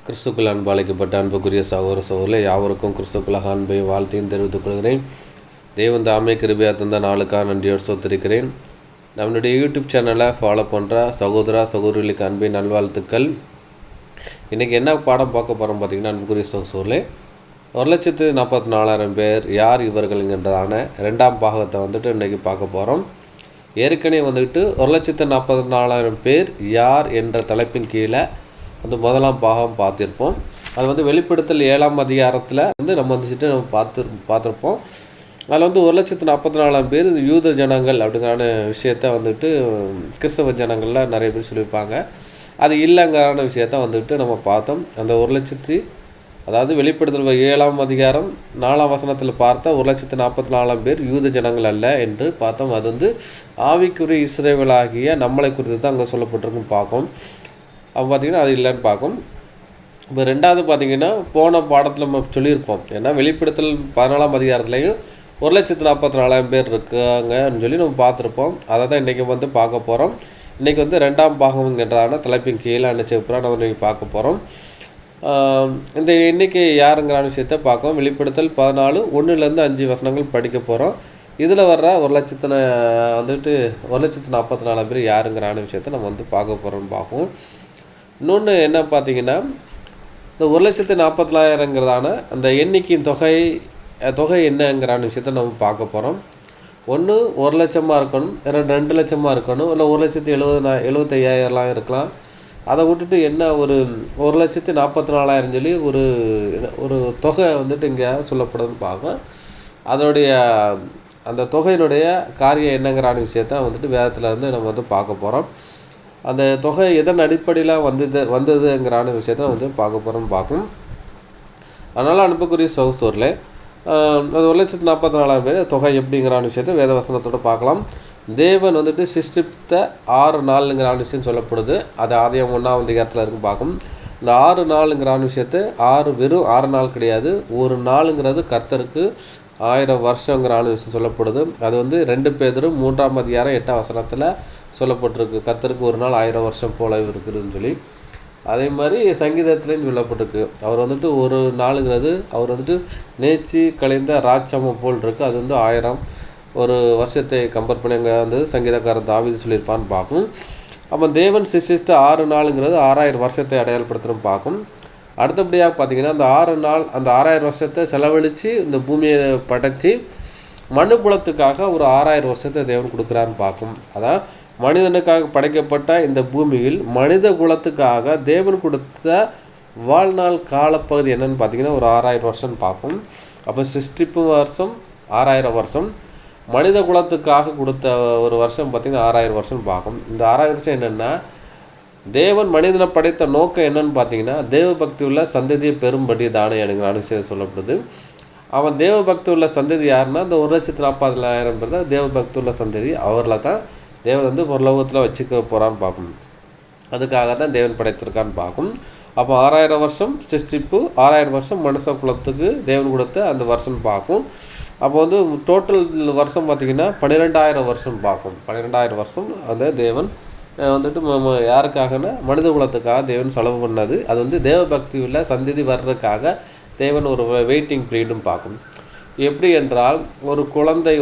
கிறிஸ்துக்குள் அன்பு அழைக்கப்பட்ட அன்புக்குரிய சகோதர சகோதரர்களே, யாவருக்கும் கிறிஸ்துக்குள்ளாக அன்பை வாழ்த்தையும் தெரிவித்துக் கொள்கிறேன். தேவன் தாமே கிருபையாக தந்த நாளுக்காக நன்றியோடு சொத்திருக்கிறேன். நம்மளுடைய யூடியூப் சேனலை ஃபாலோ பண்ணுற சகோதர சகோதரிகளுக்கு அன்பை நல்வாழ்த்துக்கள். இன்றைக்கி என்ன பாடம் பார்க்க போகிறோம் பார்த்தீங்கன்னா, அன்புக்குரிய சகோதரர்களே, 1,44,000 பேர் யார் இவர்கள்ன்றதான 2ஆம் பாகத்தை இன்றைக்கி பார்க்க போகிறோம். ஏற்கனவே 1,44,000 பேர் யார் என்ற தலைப்பின் கீழே முதலாம் பாகம் பார்த்துருப்போம். அது வெளிப்படுத்தல் 7ஆம் அதிகாரத்தில் நம்ம பார்த்துருப்போம். அதில் 1,44,000 பேர் யூத ஜனங்கள் அப்படிங்கிற விஷயத்த கிறிஸ்தவ ஜனங்களில் நிறைய பேர் சொல்லியிருப்பாங்க. அது இல்லைங்கிறான விஷயத்த நம்ம பார்த்தோம். அந்த 1,00,000 அதாவது வெளிப்படுத்தல் 7ஆம் அதிகாரம் 4ஆம் வசனத்தில் பார்த்த 1,44,000 பேர் யூத ஜனங்கள் அல்ல என்று பார்த்தோம். அது ஆவிக்குரிய இஸ்ரவேலாகிய நம்மளை குறித்து தான் அங்கே சொல்லப்பட்டிருக்குன்னு பார்க்கும். அப்போ பார்த்திங்கன்னா அது இல்லைன்னு பார்க்கும். இப்போ ரெண்டாவது பார்த்திங்கன்னா போன பாடத்தில் நம்ம சொல்லியிருப்போம். ஏன்னா வெளிப்படுத்தல் 14ஆம் அதிகாரத்துலேயும் 1,44,000 பேர் இருக்காங்கன்னு சொல்லி நம்ம பார்த்துருப்போம். அதை தான் இன்றைக்கி பார்க்க போகிறோம். இன்றைக்கி 2ஆம் பாகம்ங்கிறதான தலைப்பின் கீழே அனுப்பிச்சப்பறம் நம்ம இன்றைக்கி பார்க்க போகிறோம். இந்த எண்ணிக்கை யாருங்கிற விஷயத்தை பார்க்கலாம். வெளிப்படுத்தல் 14:1-5 வசனங்கள் படிக்க போகிறோம். இதில் வர்ற 1,44,000 பேர் யாருங்கிறான விஷயத்த நம்ம பார்க்க போகிறோம்னு பார்ப்போம். இன்னொன்று என்ன பார்த்தீங்கன்னா, இந்த 1,44,000ங்கிறதான அந்த எண்ணிக்கையின் தொகை என்னங்கிறான விஷயத்த நம்ம பார்க்க போகிறோம். ஒன்று 1 லட்சமாக இருக்கணும், 2 லட்சமாக இருக்கணும், இல்லை 1,75,000 இருக்கலாம். அதை விட்டுட்டு என்ன ஒரு 1,44,000 சொல்லி ஒரு தொகை இங்கே சொல்லப்படுதுன்னு பார்க்கலாம். அதனுடைய அந்த தொகையினுடைய காரியம் என்னங்கிறான விஷயத்த வேதத்தில் நம்ம பார்க்க போகிறோம். அந்த தொகை எதன் அடிப்படையில் வந்ததுங்கிறான விஷயத்த பார்க்க போகிறோம்னு பார்க்கும். அதனால் அனுப்பக்கூடிய சகோதரர்களே, அது 1,44,000 பேர் தொகை எப்படிங்கிறான விஷயத்த வேத வசனத்தோடு பார்க்கலாம். தேவன் சிருஷ்டித்த 6 நாளுங்கிற விஷயம் சொல்லப்படுது. அது ஆதியாகமம் 1ஆம் அதிகாரத்தில் இருக்கு பார்க்கும். இந்த 6 நாளுங்கிற விஷயத்தை வெறும் 6 நாள் கிடையாது. ஒரு நாளுங்கிறது கர்த்தருக்கு 1000 வருஷங்கிற விஷயம் சொல்லப்படுது. அது 2 பேதுரு 3ஆம் அதிகாரம் 8ஆம் வசனத்தில் சொல்லப்பட்டிருக்கு. கர்த்தருக்கு ஒரு நாள் 1000 வருஷம் போல இருக்குதுன்னு சொல்லி. அதே மாதிரி சங்கீதத்துலேயும் சொல்லப்பட்டிருக்கு. அவர் ஒரு நாளுங்கிறது அவர் நேர்ச்சி கலைந்த ராட்சமம் போல் இருக்குது. அது 1000 ஒரு வருஷத்தை கம்பேர் பண்ணி அங்கே சங்கீதக்காரர் தாவீது சொல்லியிருப்பான்னு பார்க்கும். அப்போ தேவன் சிருஷ்டித்த 6 நாளுங்கிறது 6000 வருஷத்தை அடையாளப்படுத்துகிறோம் பார்க்கும். அடுத்தபடியாக பார்த்தீங்கன்னா அந்த 6 நாள் அந்த 6000 வருஷத்தை செலவழித்து இந்த பூமியை படைச்சி மனுக்குலத்துக்காக ஒரு 6000 வருஷத்தை தேவன் கொடுக்குறான்னு பார்க்கும். அதான் மனிதனுக்காக படைக்கப்பட்ட இந்த பூமியில் மனித குலத்துக்காக தேவன் கொடுத்த வாழ்நாள் காலப்பகுதி என்னன்னு பார்த்தீங்கன்னா ஒரு 6000 வருஷம் பார்க்கும். அப்போ சிருஷ்டிப்பு வருஷம் 6000 வருஷம், மனித குலத்துக்காக கொடுத்த ஒரு வருஷம் பார்த்திங்கன்னா 6000 வருஷம் பார்க்கும். இந்த 6000 வருஷம் என்னென்னா, தேவன் மனிதனை படைத்த நோக்கம் என்னன்னு பார்த்தீங்கன்னா தேவ பக்தி உள்ள சந்ததியை பெரும்படி தானே எனக்கு விஷயம் சொல்லப்படுது. அவன் தேவ பக்தி உள்ள சந்ததி யாருன்னா இந்த 1,44,000 பேர் தான் தேவ பக்தி உள்ள சந்ததி. அவரில் தான் தேவன் பரலோகத்தில் வச்சுக்க போகிறான்னு பார்க்கும். அதுக்காக தான் தேவன் படைத்திருக்கான்னு பார்க்கும். அப்போ 6000 வருஷம் சிருஷ்டிப்பு, 6000 வருஷம் மனுஷ குலத்துக்கு தேவன் கொடுத்த அந்த வருஷம் பார்க்கும். அப்போ டோட்டல் வருஷம் பார்த்திங்கன்னா 12,000 வருஷம் பார்க்கும். 12,000 வருஷம் அந்த தேவன் யாருக்காகனா மனித குலத்துக்காக தேவன் செலவு பண்ணது. அது தேவ பக்தி உள்ள சந்ததி வர்றதுக்காக தேவன் ஒரு வெயிட்டிங் பீரியடும் பார்க்கும். எப்படி என்றால், ஒரு குழந்தை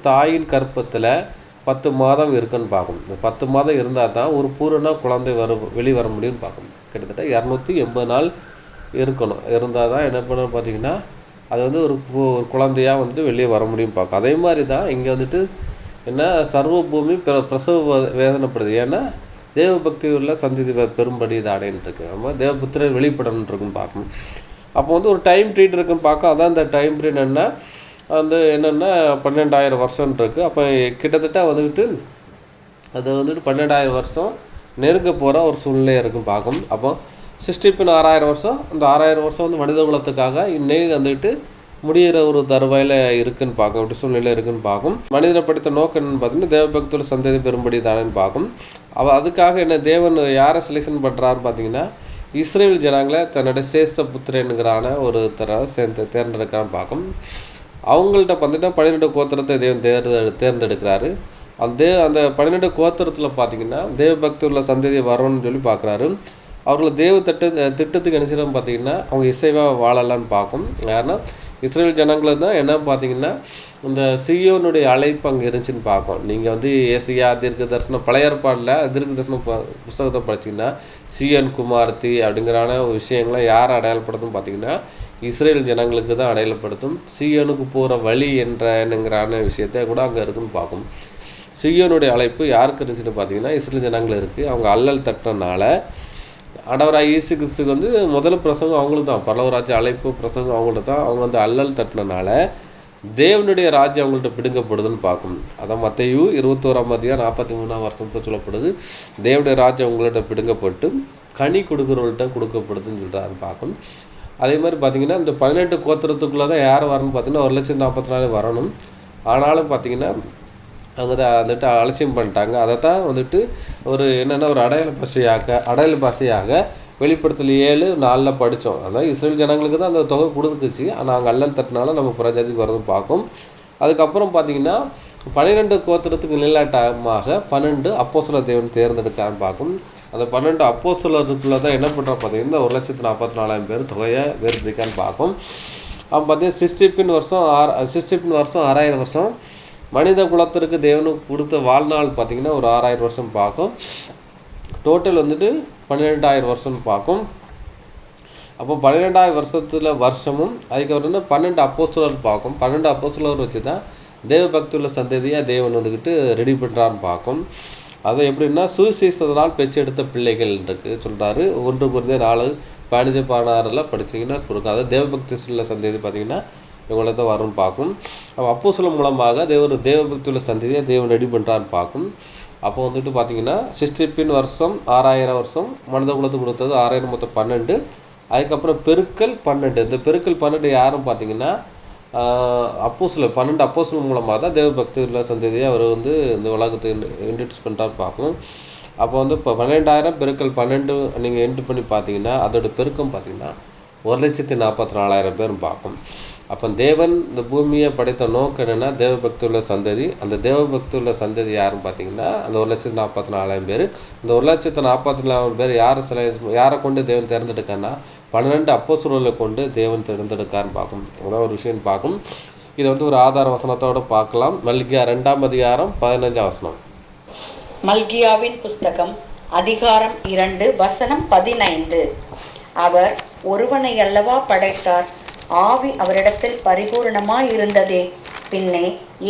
தாயின் கற்பத்தில் 10 மாதம் இருக்குன்னு பார்க்கும். 10 மாதம் இருந்தால் தான் ஒரு பூரண குழந்தை வெளிவர முடியும்னு பார்க்கும். கிட்டத்தட்ட 280 நாள் இருக்கணும். இருந்தால் தான் என்ன பண்ண பார்த்தீங்கன்னா அது ஒரு குழந்தையாக வெளியே வர முடியும் பார்க்கும். அதே மாதிரி தான் இங்கே என்ன சர்வ பூமி பிரசவ வேதனைப்படுது. ஏன்னா தேவ பக்தி உள்ள சந்ததி பெரும்படி இது அடையின்னு இருக்கு. நம்ம தேவபுத்திரர் வெளிப்படணும் இருக்குன்னு பார்க்கணும். அப்போ ஒரு டைம் பீரியட் இருக்குன்னு பார்க்க. அதான் இந்த டைம் பீரியட் என்னென்னா 12,000 வருஷம் இருக்குது. அப்போ கிட்டத்தட்ட அது 12,000 வருஷம் நெருங்க போகிற ஒரு சூழ்நிலை இருக்குன்னு பார்க்கும். அப்போ சிருஷ்டிப்பின் 6000 வருஷம், அந்த 6000 வருஷம் மனித குலத்துக்காக இன்னைக்கு முடிகிற ஒரு தருவாயில் இருக்குன்னு பார்க்கும். அப்படி சூழ்நிலை இருக்குன்னு பார்க்கும். மனிதனை படித்த நோக்கம் என்னன்னு பார்த்தீங்கன்னா தேவபக்தியோட சந்ததி பெரும்படி தானேன்னு பார்க்கும். அதுக்காக என்ன தேவன் யாரை செலெக்ஷன் பண்ணுறாருன்னு பார்த்தீங்கன்னா இஸ்ரேல் ஜனங்களை தன்னுடைய சேஷ்ட புத்திரனுங்கிறான ஒரு தேர்ந்தெடுக்கிறான்னு பார்க்கும். அவங்கள்ட்ட 12 கோத்திரத்தை தேவன் தேர்ந்தெடுக்கிறாரு. அந்த 12 கோத்திரத்தில் பார்த்தீங்கன்னா தேவபக்தி உள்ள சந்ததியை வரணும்னு சொல்லி பார்க்குறாரு. அவர்களை திட்டத்துக்கு என்ன செய்யணும் பார்த்தீங்கன்னா அவங்க இசைவாக வாழலான்னு பார்க்கும். யாருன்னா இஸ்ரேல் ஜனங்களை தான் என்ன பார்த்தீங்கன்னா இந்த சீயோனுடைய அழைப்பு அங்கே இருந்துச்சுன்னு பார்க்கும். நீங்கள் வந்து ஏசியா தீர்க்க தரிசனம் பழைய ஏற்பாடில் தீர்க்க தரிசனம் புஸ்தகத்தை படிச்சிங்கன்னா சீயோன் குமார்த்தி அப்படிங்கிறான விஷயங்களை யார் அடையாளப்படுத்தும் பார்த்தீங்கன்னா இஸ்ரேல் ஜனங்களுக்கு தான் அடையாளப்படுத்தும். சீயோனுக்கு போகிற வழி என்னங்கிறான விஷயத்த கூட அங்கே இருக்குன்னு பார்க்கும். சீயோனுடைய அழைப்பு யாருக்கு இருந்துச்சுன்னு பார்த்தீங்கன்னா இஸ்ரேல் ஜனங்கள் இருக்குது. அவங்க அல்லல் தட்டினால ஆண்டவராகிய இயேசு கிறிஸ்துக்கு வந்து முதல் பிரசங்கம் அவங்களுக்கு தான், பரலோக அழைப்பு பிரசங்கம் அவங்கள்ட்ட தான். அவங்க வந்து அல்லல் தட்டினால தேவனுடைய ராஜ்யம் அவங்கள்ட்ட பிடுங்கப்படுதுன்னு பார்க்கும். அதான் மத்தேயு 21:43 சொல்லப்படுது. தேவனுடைய ராஜ்யம் அவங்கள்ட்ட பிடுங்கப்பட்டு கனி கொடுக்குறவங்கள்ட்ட கொடுக்கப்படுதுன்னு சொல்கிறாருன்னு பார்க்கும். அதே மாதிரி பார்த்தீங்கன்னா இந்த 18 கோத்திரத்துக்குள்ளே தான் யார் வரணும்னு பார்த்தீங்கன்னா 1,44,000 வரணும். ஆனாலும் பார்த்தீங்கன்னா அவங்க தான் வந்துட்டு அலட்சியம் பண்ணிட்டாங்க. அதை தான் வந்துட்டு ஒரு என்னென்னா ஒரு அடையாள பாஷையாக வெளிப்படுத்தல் 7:4 படித்தோம். அதான் இஸ்ரேல் ஜனங்களுக்கு தான் அந்த தொகை கொடுத்துச்சு. ஆனால் அங்கே அல்லல் தட்டினால நம்ம புறஜாதிக்கு வரதும் பார்க்கும். அதுக்கப்புறம் பார்த்தீங்கன்னா 12 கோத்திரத்துக்கு நிலாட்டமாக 12 அப்போஸ்தலர் தேவன் தேர்ந்தெடுக்கான்னு பார்க்கும். அந்த 12 அப்போஸ்தலருக்குள்ள தான் என்ன பண்ணுறோம் பார்த்தீங்கன்னா 1,44,000 பேர் தொகையை வேறுபிரிக்கான்னு பார்க்கும். அவன் பார்த்தீங்கன்னா 60 வருஷம் 6,000 வருஷம் மனித குலத்திற்கு தேவனுக்கு கொடுத்த வாழ்நாள் பார்த்தீங்கன்னா ஒரு 6,000 வருஷம் பார்க்கும். டோட்டல் வந்துட்டு 12,000 வருஷம் பார்க்கும். அப்போ 12,000 வருஷமும் அதுக்கப்புறம் 12 அப்போஸ்தலர் பார்க்கும். 12 அப்போஸ்தலர் வச்சு தான் தேவ பக்தி உள்ள சந்ததியாக தேவன் வந்துக்கிட்டு ரெடி பண்ணுறான்னு பார்க்கும். அது எப்படின்னா சுவிசேஷத்தினால் பெற்றெடுத்த பிள்ளைகள் இருக்கு சொல்கிறாரு. 1 Corinthians 4:15-16 படிச்சிங்கன்னா இருக்கும். அதாவது தேவபக்தி உள்ள சந்ததி பார்த்தீங்கன்னா இவங்கள தான் வரும்னு பார்க்கும். அப்போ அப்போஸ்தலர் மூலமாக தேவபக்தி உள்ள சந்ததியை தேவன் ரெடி பண்ணுறான்னு பார்க்கும். அப்போ வந்துட்டு பார்த்தீங்கன்னா 60 வருஷம் 6,000 வருஷம் மனித குலத்துக்கு கொடுத்தது 6,000 மொத்தம் 12. அதுக்கப்புறம் பெருக்கல் 12. இந்த பெருக்கல் 12 யாரும் பார்த்தீங்கன்னா அப்போஸ்தலர் 12 அப்போஸ்தலர் மூலமாக தான் தேவபக்தி உள்ள சந்ததியை அவர் வந்து இந்த உலகத்தை இன்ட்ரடியூஸ் பண்ணுறான்னு பார்க்கணும். அப்போ வந்து இப்போ 12,000 பெருக்கல் 12 நீங்கள் என்ட்ரு பண்ணி பார்த்தீங்கன்னா அதோட பெருக்கம் பார்த்தீங்கன்னா 1,44,000 பேரும் பார்க்கும். அப்போ தேவன் இந்த பூமியை படைத்த நோக்கம் என்னென்னா தேவபக்தி உள்ள சந்ததி. அந்த தேவபக்தி உள்ள சந்ததி யாருன்னு பார்த்தீங்கன்னா அந்த 1,44,000 பேர். இந்த 1,44,000 பேர் யாரை கொண்டு தேவன் தேர்ந்தெடுக்கான்னா 12 அப்போஸ்தலர்களை கொண்டு தேவன் தேர்ந்தெடுக்கான்னு பார்க்கும். அதான் ஒரு விஷயம் பார்க்கும். இதை வந்து ஒரு ஆதார வசனத்தோடு பார்க்கலாம். மல்கியா 2:15. மல்கியாவின் புஸ்தகம் அதிகாரம் 2:15. அவர் ஒருவனை அல்லவா படைத்தார், ஆவி அவரிடத்தில் பரிபூரணமாய் இருந்ததே, பின்னே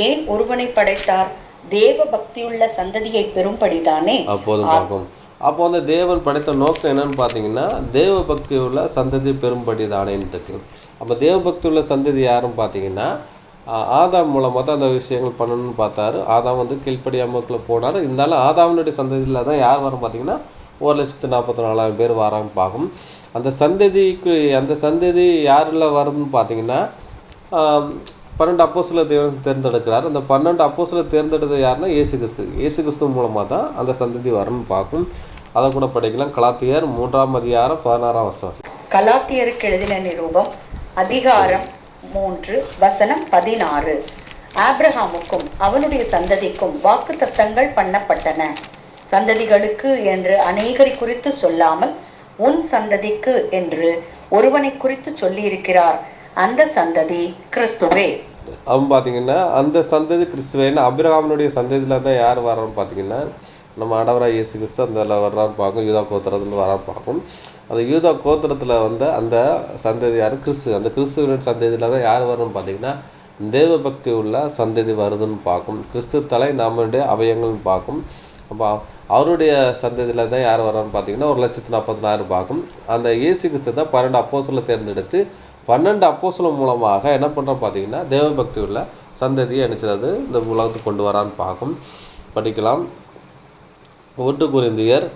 ஏன் ஒருவனை படைத்தார், தேவ பக்தியுள்ள சந்ததியை பெறும்படிதானே. அப்போதும் பார்க்கும். அப்போ வந்து தேவன் படைத்த நோக்கம் என்னன்னு பார்த்தீங்கன்னா தேவ பக்தி உள்ள சந்ததி பெறும்படி தானேன்னு இருக்கு. அப்போ தேவ பக்தி உள்ள சந்ததி யாரும் பார்த்தீங்கன்னா ஆதாம் மூலமாக தான் அந்த விஷயங்கள் பண்ணணும்னு பார்த்தாரு. ஆதாம் வந்து கீழ்ப்படியாமக்குள்ள போனார். இருந்தாலும் ஆதாமனுடைய சந்ததியில் தான் யார் வரும் பார்த்தீங்கன்னா 1,44,000 பேர் வரான்னு பார்க்கும். அந்த சந்ததி யாரில் வருதுன்னு பார்த்தீங்கன்னா 12 அப்போஸ்தலர் தேவன் தேர்ந்தெடுக்கிறார். அந்த 12 அப்போஸ்தலர் தேர்ந்தெடுத்தது யாருன்னா இயேசு கிறிஸ்து மூலமாக தான் அந்த சந்ததி வரும்னு பார்க்கும். அதை கூட படிக்கலாம். கலாத்தியர் 3:16. கலாத்தியருக்கு எழுதின நிருபம் அதிகாரம் 3:16. ஆபிரகாமுக்கும் அவனுடைய சந்ததிக்கும் வாக்குத்தத்தங்கள் பண்ணப்பட்டன. சந்ததிகளுக்கு என்று அநேகரை குறித்து சொல்லாமல் உன் சந்ததிக்கு என்று ஒருவனை குறித்து சொல்லியிருக்கிறார். அந்த சந்ததி கிறிஸ்துவே. அவன் பார்த்தீங்கன்னா அந்த சந்ததி கிறிஸ்துவேன்னு ஆபிரகாமுடைய சந்ததியில தான் யார் வர்றான்னு பார்த்தீங்கன்னா நம்ம ஆண்டவராகிய இயேசு கிறிஸ்து அந்த வர்றான்னு பார்க்கும். யூதா கோத்திரத்தில் வரான்னு பார்க்கும். அந்த யூதா கோத்திரத்தில் வந்து அந்த சந்ததி யார் கிறிஸ்து. அந்த கிறிஸ்துவனுடைய சந்ததியில தான் யார் வரும்னு பார்த்தீங்கன்னா தேவ பக்தி உள்ள சந்ததி வருதுன்னு பார்க்கும். கிறிஸ்து தலை நம்மளுடைய அவயங்கள்னு பார்க்கும். அப்போ அவருடைய சந்ததியில் தான் யார் வரான்னு பார்த்தீங்கன்னா 1,44,000 பார்க்கும். அந்த இயேசு கிறிஸ்து தான் 12 அப்போஸ்தலரை தேர்ந்தெடுத்து 12 அப்போஸ்தலர் மூலமாக என்ன பண்ணுறோம் பார்த்தீங்கன்னா தேவபக்தி உள்ள சந்ததியை அனுப்பிச்சது இந்த உலகத்துக்கு கொண்டு வரான்னு பார்க்கும். படிக்கலாம். 1 கொரிந்தியர்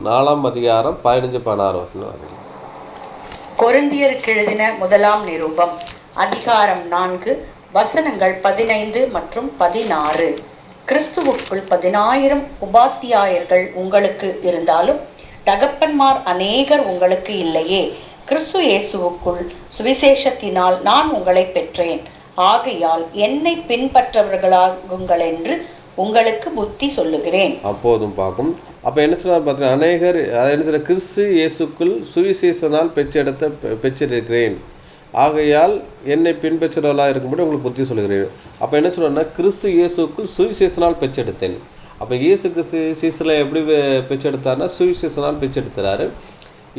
4:15-16. கொரிந்தியருக்கு எழுதின முதலாம் நிருபம் அதிகாரம் 4:15 மற்றும் 16. கிறிஸ்துவுக்குள் 10,000 உபாத்தியாயர்கள் உங்களுக்கு இருந்தாலும் தகப்பன்மார் அநேகர் உங்களுக்கு இல்லையே. கிறிஸ்து இயேசுவுக்குள் சுவிசேஷத்தினால் நான் உங்களை பெற்றேன். ஆகையால் என்னை பின்பற்றவர்களாகுங்கள் என்று உங்களுக்கு புத்தி சொல்லுகிறேன். அப்போதும் பார்க்கும். அப்போ என்ன சொன்னார் பார்த்தீங்கன்னா, அநேகர் என்ன சொல்ற, கிறிஸ்து இயேசுக்குள் சுவிசேஷனால் பெற்றிருக்கிறேன், ஆகையால் என்னை பின்பற்றுவர்களாக இருக்கும்படி உங்களுக்கு புத்தி சொல்கிறேன். அப்போ என்ன சொல்றேன்னா, கிறிஸ்து இயேசுக்குள் சுவிசேஷனால் பெற்றெடுத்தேன். அப்போ இயேசு கிறிஸ்து சீசனை எப்படி பெற்றெடுத்தாருன்னா சுவிசேஷனால் பெற்றெடுத்துறாரு.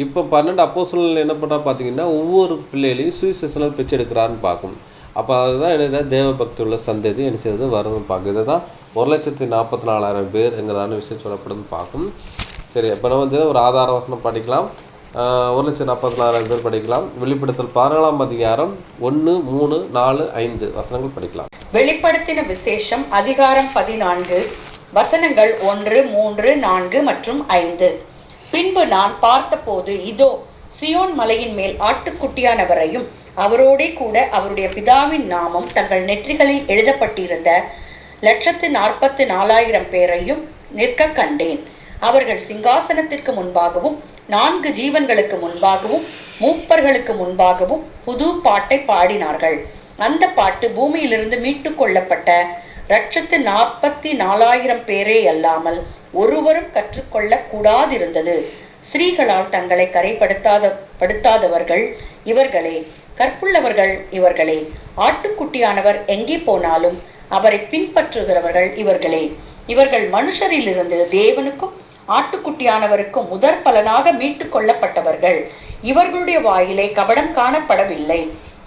இப்போ 12 அப்போஸ்தலர்கள் என்ன பண்ணுறா பார்த்தீங்கன்னா, ஒவ்வொரு பிள்ளைகளையும் சுவிசேஷனால் பெற்றெடுக்கிறாருன்னு பார்க்கும். அப்போ அதுதான் என்ன, தேவ பக்தி உள்ள சந்ததி என்ன செய்யுது வருதுன்னு பார்க்கும். இதை தான் 1,44,000 பேருங்கிறதான விஷயம் சொல்லப்படுதுன்னு பார்க்கும். சரி, இப்போ நம்ம வந்து ஒரு ஆதார வசனம் படிக்கலாம். 1,44,000 பேர் படிக்கலாம். வெளிப்படுத்தல் 14ஆம் அதிகாரம் 1, 3, 4, 5 வசனங்கள் படிக்கலாம். வெளிப்படுத்தின விசேஷம் அதிகாரம் 14 வசனங்கள் 1, 3, 4 மற்றும் 5. பின்பு நான் பார்த்தபோது, இதோ சியோன் மலையின் மேல் ஆட்டுக்குட்டியானவரையும் அவரோடே கூட அவருடைய பிதாவின் நாமம் தங்கள் நெற்றிகளில் எழுதப்பட்டிருந்த 144,000 பேரையும் நிற்க கண்டேன். அவர்கள் சிங்காசனத்திற்கு முன்பாகவும் 4 ஜீவன்களுக்கு முன்பாகவும் மூப்பர்களுக்கு முன்பாகவும் புது பாட்டை பாடினார்கள். அந்த பாட்டு பூமியிலிருந்து மீட்டு கொள்ளப்பட்ட 144,000 பேரே அல்லாமல் ஒருவரும் கற்றுக்கொள்ள கூடாதிருந்தது. ஸ்திரீகளால் தங்களை கரைப்படுத்தாதவர்கள் இவர்களே, கற்புள்ளவர்கள் இவர்களே, ஆட்டுக்குட்டியானவர் எங்கே போனாலும் அவரை பின்பற்றுகிறவர்கள் இவர்களே. இவர்கள் மனுஷரிலிருந்து தேவனுக்கும் ஆட்டுக்குட்டியானவருக்கும் முதற் பலனாக மீட்டு கொள்ளப்பட்டவர்கள். இவர்களுடைய வாயிலே கபடம் காணப்படவில்லை.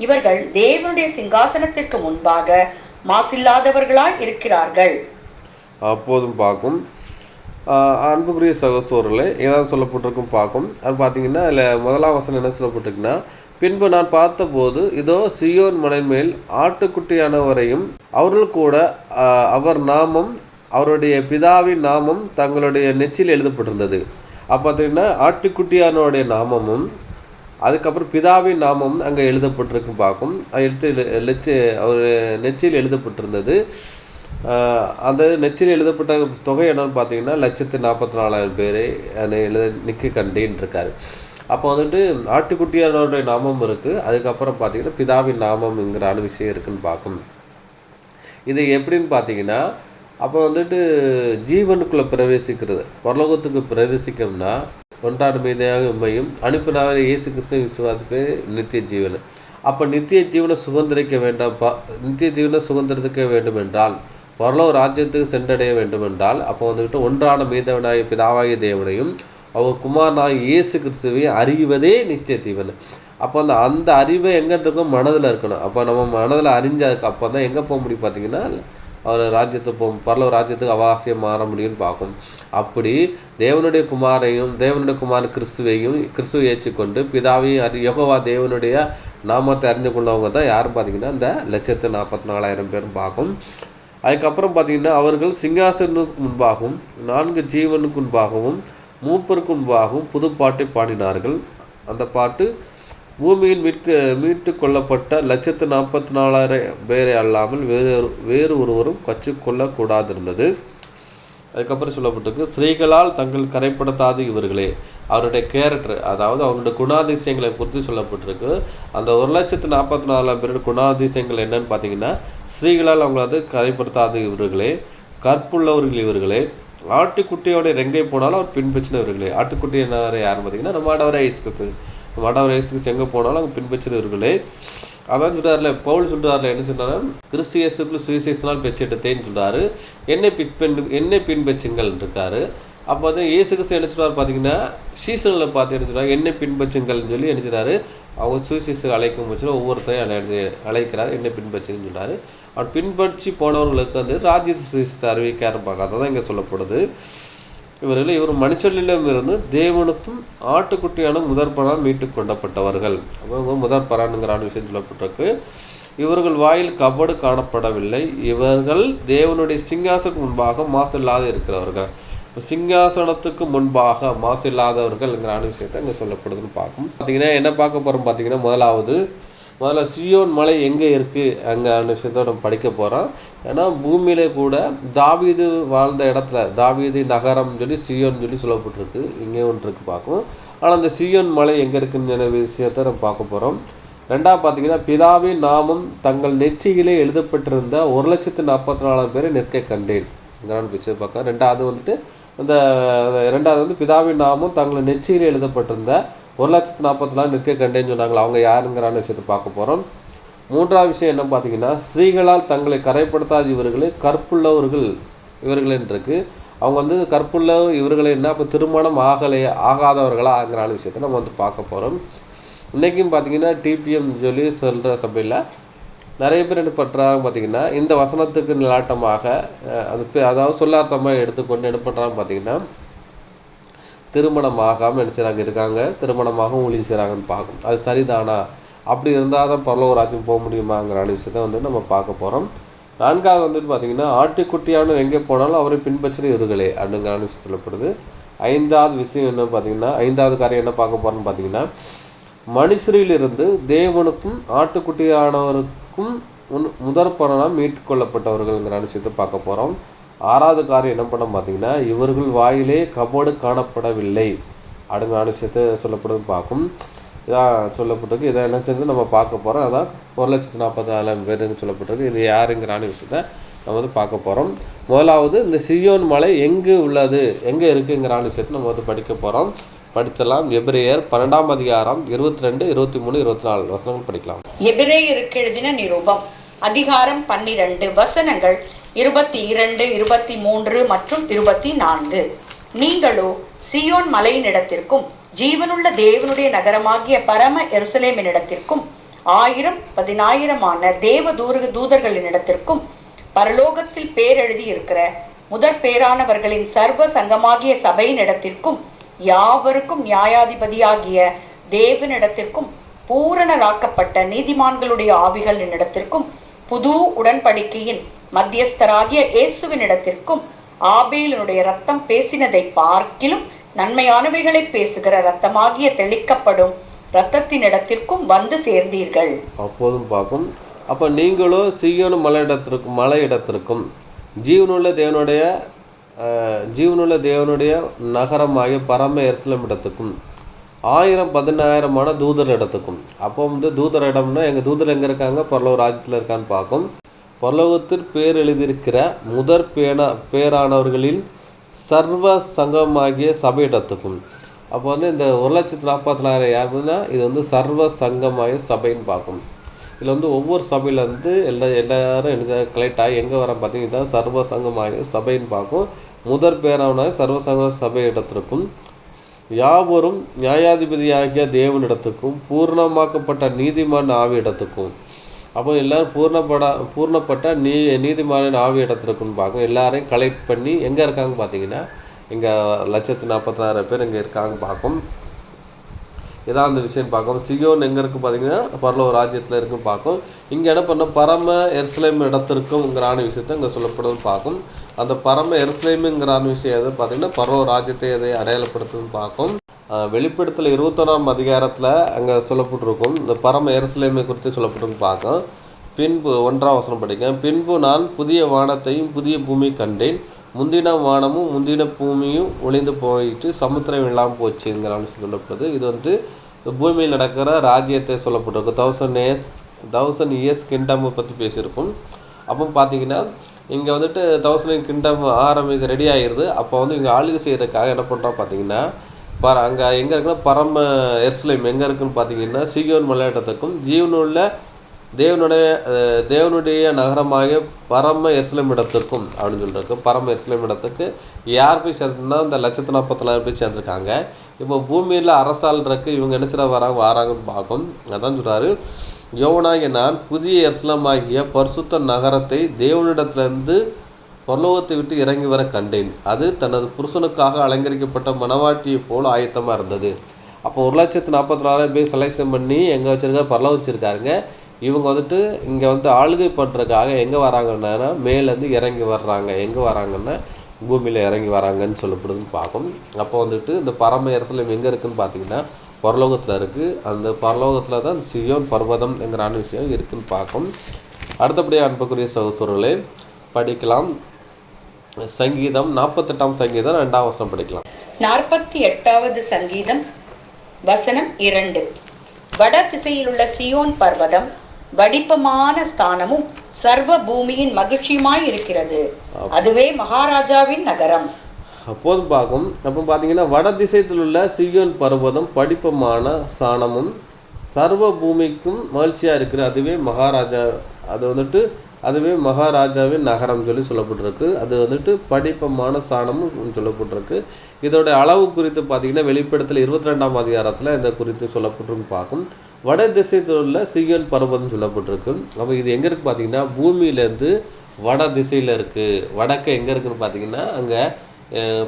இவர்கள் தேவனுடைய சிங்காசனத்திற்கு முன்பாக மாசில்லாதவர்களாய் இருக்கிறார்கள். அப்போதும் பார்க்கும் அன்புக்குரிய சகோதரர்களே, ஏதாவது சொல்லப்பட்டிருக்கும் பார்க்கும். அது பார்த்தீங்கன்னா அதில் முதலாம் வசனம் என்ன சொல்லப்பட்டிருக்குன்னா, பின்பு நான் பார்த்தபோது இதோ சியோன் மலை மேல் ஆட்டுக்குட்டியானவரையும் அவர்கள் கூட அவர் நாமம் அவருடைய பிதாவின் நாமம் தங்களுடைய நெற்றியில் எழுதப்பட்டிருந்தது. அப்போ பார்த்தீங்கன்னா ஆட்டுக்குட்டியானவருடைய நாமமும் அதுக்கப்புறம் பிதாவின் நாமமும் அங்கே எழுதப்பட்டிருக்கு பார்க்கும். அவர் நெற்றியில் எழுதப்பட்டிருந்தது. அந்த நெற்றியில் எழுதப்பட்ட தொகை என்னன்னு பார்த்தீங்கன்னா 144,000 பேரை நிற்க கண்டேன் இருக்காரு. அப்போ வந்துட்டு ஆட்டுக்குட்டியானவருடைய நாமம் இருக்குது, அதுக்கப்புறம் பார்த்தீங்கன்னா பிதாவின் நாமம்ங்கிற விஷயம் இருக்குன்னு பார்க்கும். இது எப்படின்னு பார்த்தீங்கன்னா, அப்போ வந்துட்டு ஜீவனுக்குள்ளே பிரவேசிக்கிறது, பரலோகத்துக்கு பிரவேசிக்கணும்னா ஒன்றாடு மீதாக உண்மையும் அனுப்பினாவே இயேசு கிறிஸ்துவை விசுவாசிப்பே நித்திய ஜீவன். அப்போ நித்திய ஜீவனை சுதந்திரிக்க வேண்டாம்ப்பா, நித்திய ஜீவனை சுதந்திரத்துக்க வேண்டும் என்றால், பரலோக ராஜ்யத்துக்கு சென்றடைய வேண்டும் என்றால், அப்போ வந்துட்டு ஒன்றான மீதவனாகிய பிதாவாகிய தேவனையும் அவர் குமாரனாகிய இயேசு கிறிஸ்துவை அறிவதே நித்திய ஜீவன். அப்போ அந்த அறிவை எங்கே இருக்கும், மனதில் இருக்கணும். அப்போ நம்ம மனதில் அறிஞ்சதுக்கு அப்போ தான் எங்கே போக முடியும் பார்த்தீங்கன்னா, அவர் ராஜ்யத்துக்கு பரலோக ராஜ்யத்துக்கு அவகாசியம் மாற முடியும்னு பார்க்கும். அப்படி தேவனுடைய குமாரன் கிறிஸ்துவை ஏற்றுக்கொண்டு பிதாவையும் யெகோவா தேவனுடைய நாமத்தை அறிந்து கொண்டவங்க தான் யாரும் பார்த்தீங்கன்னா இந்த 144,000 பேரும் பார்க்கும். அதுக்கப்புறம் பார்த்தீங்கன்னா அவர்கள் சிங்காசனத்துக்கு முன்பாகவும் 4 ஜீவனுக்கு முன்பாகவும் மூப்பருக்கு முன்பாகவும் புது பாட்டை பாடினார்கள். அந்த பாட்டு பூமியில் மீட்டு கொள்ளப்பட்ட 144,000 பேரை அல்லாமல் வேறு ஒருவரும் கற்றுக்கொள்ளக்கூடாதிருந்தது. அதுக்கப்புறம் சொல்லப்பட்டிருக்கு, ஸ்திரீகளால் தங்கள் கரைப்படுத்தாத இவர்களே. அவருடைய கேரக்டர், அதாவது அவருடைய குணாதிசயங்களை குறித்து சொல்லப்பட்டிருக்கு. அந்த 144,000 பேருடைய குணாதிசயங்கள் என்னன்னு பார்த்தீங்கன்னா, ஸ்திரீகளால் அவங்களை வந்து கரைப்படுத்தாத இவர்களே, கற்புள்ளவர்கள் இவர்களே, ஆட்டுக்குட்டியோட எங்கே போனாலும் அவர் பின்பற்றினவர்களே. ஆட்டுக்குட்டி என்ன யாருன்னு பார்த்தீங்கன்னா நம்ம ஆண்டவராகிய இயேசு கிறிஸ்து. நம்ம ஆண்டவராகிய இயேசு கிறிஸ்து எங்கே போனாலும் அவங்க பின்பற்றினவர்களே. அதான் சொல்றாருல, பவுல் சொல்றாருல, என்ன சொன்னாரு, கிறிஸ்து இயேசுக்குள் சுவிசேஷனால் பெற்றெடுத்தேன்னு சொல்றாரு. என்னை பின்பற்றுங்கள் இருக்காரு. அப்போ வந்து இயேசு கிறிஸ்து என்ன சொல்றாரு பார்த்தீங்கன்னா, சீசன்ல பார்த்து என்ன சொல்றாரு, என்னை பின்பற்றுங்கள்னு சொல்லி என்ன சொல்றாரு, அவங்க சுவிசேஷம் அழைக்கும் போது ஒவ்வொருத்தரையும் அழைக்கிறாரு, என்னை பின்பற்றுங்கன்னு சொல்றாரு. அவர் பின்பற்றி போனவர்களுக்கு வந்து ராஜ்யத்து சுவிசேஷத்தை அறிவிக்க ஆரம்பிப்பாங்க. அதான் இங்கே சொல்லப்படுது. இவர் மனுஷனிடமிருந்து தேவனுக்கும் ஆட்டுக்குட்டியான முதற்பரான் மீட்டு கொண்டப்பட்டவர்கள். அவங்க முதற்பரான்ங்கிற விஷயம் சொல்லப்பட்டிருக்கு. இவர்கள் வாயில் கபடு காணப்படவில்லை. இவர்கள் தேவனுடைய சிங்காசனத்துக்கு முன்பாக மாசு இல்லாத இருக்கிறவர்கள். சிங்காசனத்துக்கு முன்பாக மாசு இல்லாதவர்கள்ங்கிற விஷயத்தை இங்கே சொல்லப்படுதுன்னு பார்க்கும். பார்த்தீங்கன்னா என்ன பார்க்க போகிறோம் பார்த்தீங்கன்னா, முதல்ல சியோன் மலை எங்கே இருக்குது அங்கே விஷயத்த நம்ம படிக்க போகிறோம். ஏன்னா பூமியிலே கூட தாவீது வாழ்ந்த இடத்துல தாவீது நகரம் சொல்லி சியோன் சொல்லி சொல்லப்பட்டிருக்கு. இங்கே ஒன்று இருக்குது பார்க்கும். ஆனால் அந்த சியோன் மலை எங்கே இருக்குன்னு விஷயத்த நம்ம பார்க்க போகிறோம். ரெண்டாவது பார்த்தீங்கன்னா, பிதாவின் நாமம் தங்கள் நெற்றியிலே எழுதப்பட்டிருந்த 144,000 பேரை நிற்க கண்டேன் விஷயம் பார்க்க. ரெண்டாவது வந்துட்டு இந்த 2வது வந்து பிதாவின் நாமும் தங்களை நெற்றியில் எழுதப்பட்டிருந்த 1,40,000 நிற்க கண்டேன்னு சொன்னாங்களா, அவங்க யாருங்கிறான விஷயத்தை பார்க்க போகிறோம். 3வது விஷயம் என்ன பார்த்தீங்கன்னா, ஸ்திரீகளால் தங்களை கரைப்படுத்தாத இவர்களே கற்புள்ளவர்கள் இவர்களேன்னு இருக்கு. அவங்க வந்து கற்புள்ள இவர்களே என்ன, அப்போ திருமணம் ஆகாதவர்களா ஆகிறான விஷயத்தை நம்ம வந்து பார்க்க போகிறோம். இன்றைக்கும் பார்த்தீங்கன்னா டிபிஎம் சொல்லி சொல்கிற சபையில் நிறைய பேர் என்ன பண்ணுறாங்க பார்த்தீங்கன்னா, இந்த வசனத்துக்கு நிலாட்டமாக அதாவது சொல்லார்த்தமாக எடுத்துக்கொண்டு என்ன பண்ணுறாங்க பார்த்தீங்கன்னா, திருமணம் ஆகாமல் என்ன செய்கிறாங்க இருக்காங்க, திருமணமாக ஊழியம் செய்கிறாங்கன்னு பார்க்கும். அது சரிதானா, அப்படி இருந்தால் தான் பரலோக ராஜ்யம் போக முடியுமாங்கிற விஷயத்த வந்து நம்ம பார்க்க போகிறோம். 4வது வந்துட்டு பார்த்தீங்கன்னா, ஆட்டுக்குட்டியான எங்கே போனாலும் அவரை பின்பற்றி இவர்களே அப்படிங்கிற விஷயம் சொல்லப்படுது. 5வது விஷயம் என்ன பார்த்தீங்கன்னா, 5வது காரியம் என்ன பார்க்க போகிறோம்னு பார்த்தீங்கன்னா, மனுஷரிலிருந்து தேவனுக்கும் ஆட்டுக்குட்டியானவருக்கும் முதற்பலனாக மீட்கொள்ளப்பட்டவர்கள்ங்கிற விஷயத்தை பார்க்க போகிறோம். 6வது காரியம் என்ன பண்ண பார்த்தீங்கன்னா, இவர்கள் வாயிலே கபடு காணப்படவில்லை அப்படிங்கிற விஷயத்தை சொல்லப்படுது பார்க்கும். இதான் சொல்லப்பட்டிருக்கு. இதை என்ன செஞ்சு நம்ம பார்க்க போகிறோம். அதான் 1,40,000 பேருன்னு சொல்லப்பட்டிருக்கு. இது யாருங்கிற விஷயத்தை நம்ம வந்து பார்க்க போகிறோம். முதலாவது இந்த சீயோன் மலை எங்கே உள்ளது, எங்கே இருக்குங்கிற விஷயத்தை நம்ம வந்து படிக்க போகிறோம். படித்தலாம். எபிரேயர் 12ஆம் அதிகாரம் 22, 23, 24 வசனங்கள் படிக்கலாம். எபிரேயருக்கு எழுதின நிருபம் அதிகாரம் 12 வசனங்கள் 22, 23 மற்றும் 24. நீங்களோ சீயோன் மலையினிடத்திற்கும் ஜீவனுள்ள தேவனுடைய நகரமாகிய பரம எருசலேமினிடத்திற்கும் 1000 10,000 தேவ தூதர்களினிடத்திற்கும் பரலோகத்தில் பேரெழுதி இருக்கிற முதற் பேரானவர்களின் சர்வ சங்கமாகிய சபையினிடத்திற்கும் யாவருக்கும் நியாயாதிபதியாகிய தேவனிடத்திற்கும் பூரணராக்கப்பட்ட நீதிமான்களுடைய ஆவிகளினிடத்திற்கும் புது உடன்படிக்கையின் மத்தியஸ்தராகிய இயேசுவினிடத்திற்கும் ஆபேலினுடைய ரத்தம் பேசினதை பார்க்கிலும் நன்மையானவைகளை பேசுகிற ரத்தமாகிய தெளிக்கப்படும் ரத்தத்தினிடத்திற்கும் வந்து சேர்ந்தீர்கள். அப்போதும் பார்க்கும். அப்ப நீங்களோ சீயோன் மலையிடத்திற்கும் ஜீவனுள்ள தேவனுடைய நகரமாகிய பரம எருசலேமிடத்துக்கும் 1000 10,000 தூதர் இடத்துக்கும். அப்போ வந்து தூதர் இடம்னா எங்க தூதர் எங்க இருக்காங்க, பரலோக ராஜ்யத்தில் இருக்கான்னு பார்க்கும். பரலோகத்தில் பேர் எழுதியிருக்கிற முதற் பேரானவர்களின் சர்வ சங்கமாகிய சபையிடத்துக்கும். அப்போ வந்து இந்த 1,40,000 யாருன்னா இது வந்து சர்வ சங்கமாகிய சபைன்னு பார்க்கும். இதில் வந்து ஒவ்வொரு சபையில இருந்து எல்லாரும் எனக்கு கலெக்ட் ஆகி எங்கே வர பார்த்தீங்கன்னா சர்வ சங்கமாகிய சபைன்னு பார்க்கும். முதற் பேரான சர்வ சங்க சபை இடத்திற்கும் யாவரும் நியாயாதிபதியாகிய தேவனிடத்துக்கும் பூர்ணமாக்கப்பட்ட நீதிமான் ஆவி இடத்துக்கும். அப்போ எல்லாரும் பூர்ணப்பட்ட நீதிமானின் ஆவி இடத்திற்குன்னு பார்க்கும். எல்லாரையும் கலெக்ட் பண்ணி எங்கே இருக்காங்க பார்த்தீங்கன்னா இங்கே 1,40,000 பேர் இங்கே இருக்காங்க பார்க்கும். இதான் அந்த விஷயம் பார்க்கும். சியோன் எங்கே இருக்குது பார்த்தீங்கன்னா பரலோக ராஜ்யத்தில் இருக்குன்னு பார்க்கும். இங்கே என்ன பண்ண பரம எருசலேம் இடத்திற்கும்ங்கிறான விஷயத்தை இங்கே சொல்லப்படுதுன்னு பார்க்கும். அந்த பரம எருசலேமுங்கிறான விஷயம் எது பார்த்தீங்கன்னா பரலோக ராஜ்யத்தை எதை அடையாளப்படுத்துதுன்னு பார்க்கும். வெளிப்படுத்தல் 21ஆம் அதிகாரத்தில் அங்கே சொல்லப்பட்டிருக்கும். இந்த பரம எருசலேமை குறித்து சொல்லப்பட்டிருக்கும் பார்க்கும். பின்பு 1ஆம் வசனம் படிக்க, பின்பு நான் புதிய வானத்தையும் புதிய பூமியை கண்டேன். முந்தின வானமும் முந்தின பூமியும் ஒளிந்து போயிட்டு சமுத்திரம் இல்லாமல் போச்சுங்கிற சொல்லப்படுது. இது வந்து பூமியில் நடக்கிற ராஜ்யத்தை சொல்லப்பட்டிருக்கு. 1000 இயர்ஸ் கிங்டம் பற்றி பேசியிருக்கும். அப்போ பார்த்தீங்கன்னா இங்கே வந்துட்டு 1000 கிங்டம் ஆரம்பிக்க ரெடி ஆகிடுது. அப்போ வந்து இங்கே ஆளுகை செய்யறதுக்காக என்ன பண்ணுறோம் பார்த்தீங்கன்னா அங்கே எங்கே இருக்குன்னா பரம எருசலேம் எங்கே இருக்குன்னு பார்த்தீங்கன்னா சீயோன் மலையிடத்துக்கும் ஜீவனுள்ள தேவனுடைய நகரமாக பரம எருசலேம் இடத்திற்கும் அப்படின்னு சொல்லிருக்கு. பரம எருசலேம் இடத்துக்கு யார் போய் சேர்ந்துன்னா இந்த 1,40,000 பேர் சேர்ந்துருக்காங்க. இப்போ பூமியில் அரசாள்றக்கு இவங்க நினைச்சிட வராங்கன்னு பார்க்கும். அதான் சொல்றாரு, யோவனாகிய நான் புதிய எருசலேமாகிய பரிசுத்த நகரத்தை தேவனிடத்திலிருந்து பரலோகத்தை விட்டு இறங்கி வர கண்டேன். அது தனது புருஷனுக்காக அலங்கரிக்கப்பட்ட மணவாட்டியை போல ஆயத்தமாக இருந்தது. அப்போ 1,40,000 பேர் செலெக்ஷன் பண்ணி எங்கே வச்சிருக்காரு, பரலோகம் வச்சிருக்காருங்க. இவங்க வந்துட்டு இங்கே வந்து ஆளுகை பண்ணுறதுக்காக எங்கே வராங்கன்னா மேலேருந்து இறங்கி வர்றாங்க. எங்கே வராங்கன்னா பூமியில் இறங்கி வராங்கன்னு சொல்லப்படுதுன்னு பார்க்கும். அப்போ வந்துட்டு இந்த பரம எருசலேம் எங்கே இருக்குன்னு பார்த்தீங்கன்னா பரலோகத்தில் இருக்குது. அந்த பரலோகத்தில் தான் சியோன் பர்வதம் என்கிற விஷயம் இருக்குன்னு பார்க்கும். அடுத்தபடியாக அன்புக்குரிய சகோதரர்களே படிக்கலாம். சங்கீதம் 48ஆம் சங்கீதம் 2ஆம் வசனம் படிக்கலாம். 48வது சங்கீதம் வசனம் 2. வட திசையில் உள்ள சியோன் பர்வதம் வடிப்பமான ஸ்தானமும் சர்வ பூமியின் மகிழ்ச்சியுமாய் இருக்கிறது. அதுவே மகாராஜாவின் நகரம். அப்போது பார்க்கும். அப்போ பார்த்தீங்கன்னா வட திசையில் உள்ள சியோன் பர்வதம் படிப்பமான சாணமும் சர்வ பூமிக்கும் மகிழ்ச்சியாக இருக்கிற அதுவே மகாராஜா, அது வந்துட்டு அதுவே மகாராஜாவின் நகரம் சொல்லி சொல்லப்பட்டிருக்கு. அது வந்துட்டு படிப்பமான சாணமும் சொல்லப்பட்டிருக்கு. இதோட அளவு குறித்து பார்த்தீங்கன்னா வெளிப்படுத்தல் 22ஆம் அதிகாரத்தில் இந்த குறித்து சொல்லப்பட்டிருக்கு பார்க்கும். வட திசையில் உள்ள சியோன் பர்வதம் சொல்லப்பட்டிருக்கு. அப்போ இது எங்கே இருக்குது பார்த்தீங்கன்னா பூமியிலேருந்து வட திசையில் இருக்குது. வடக்கு எங்கே இருக்குன்னு பார்த்தீங்கன்னா அங்கே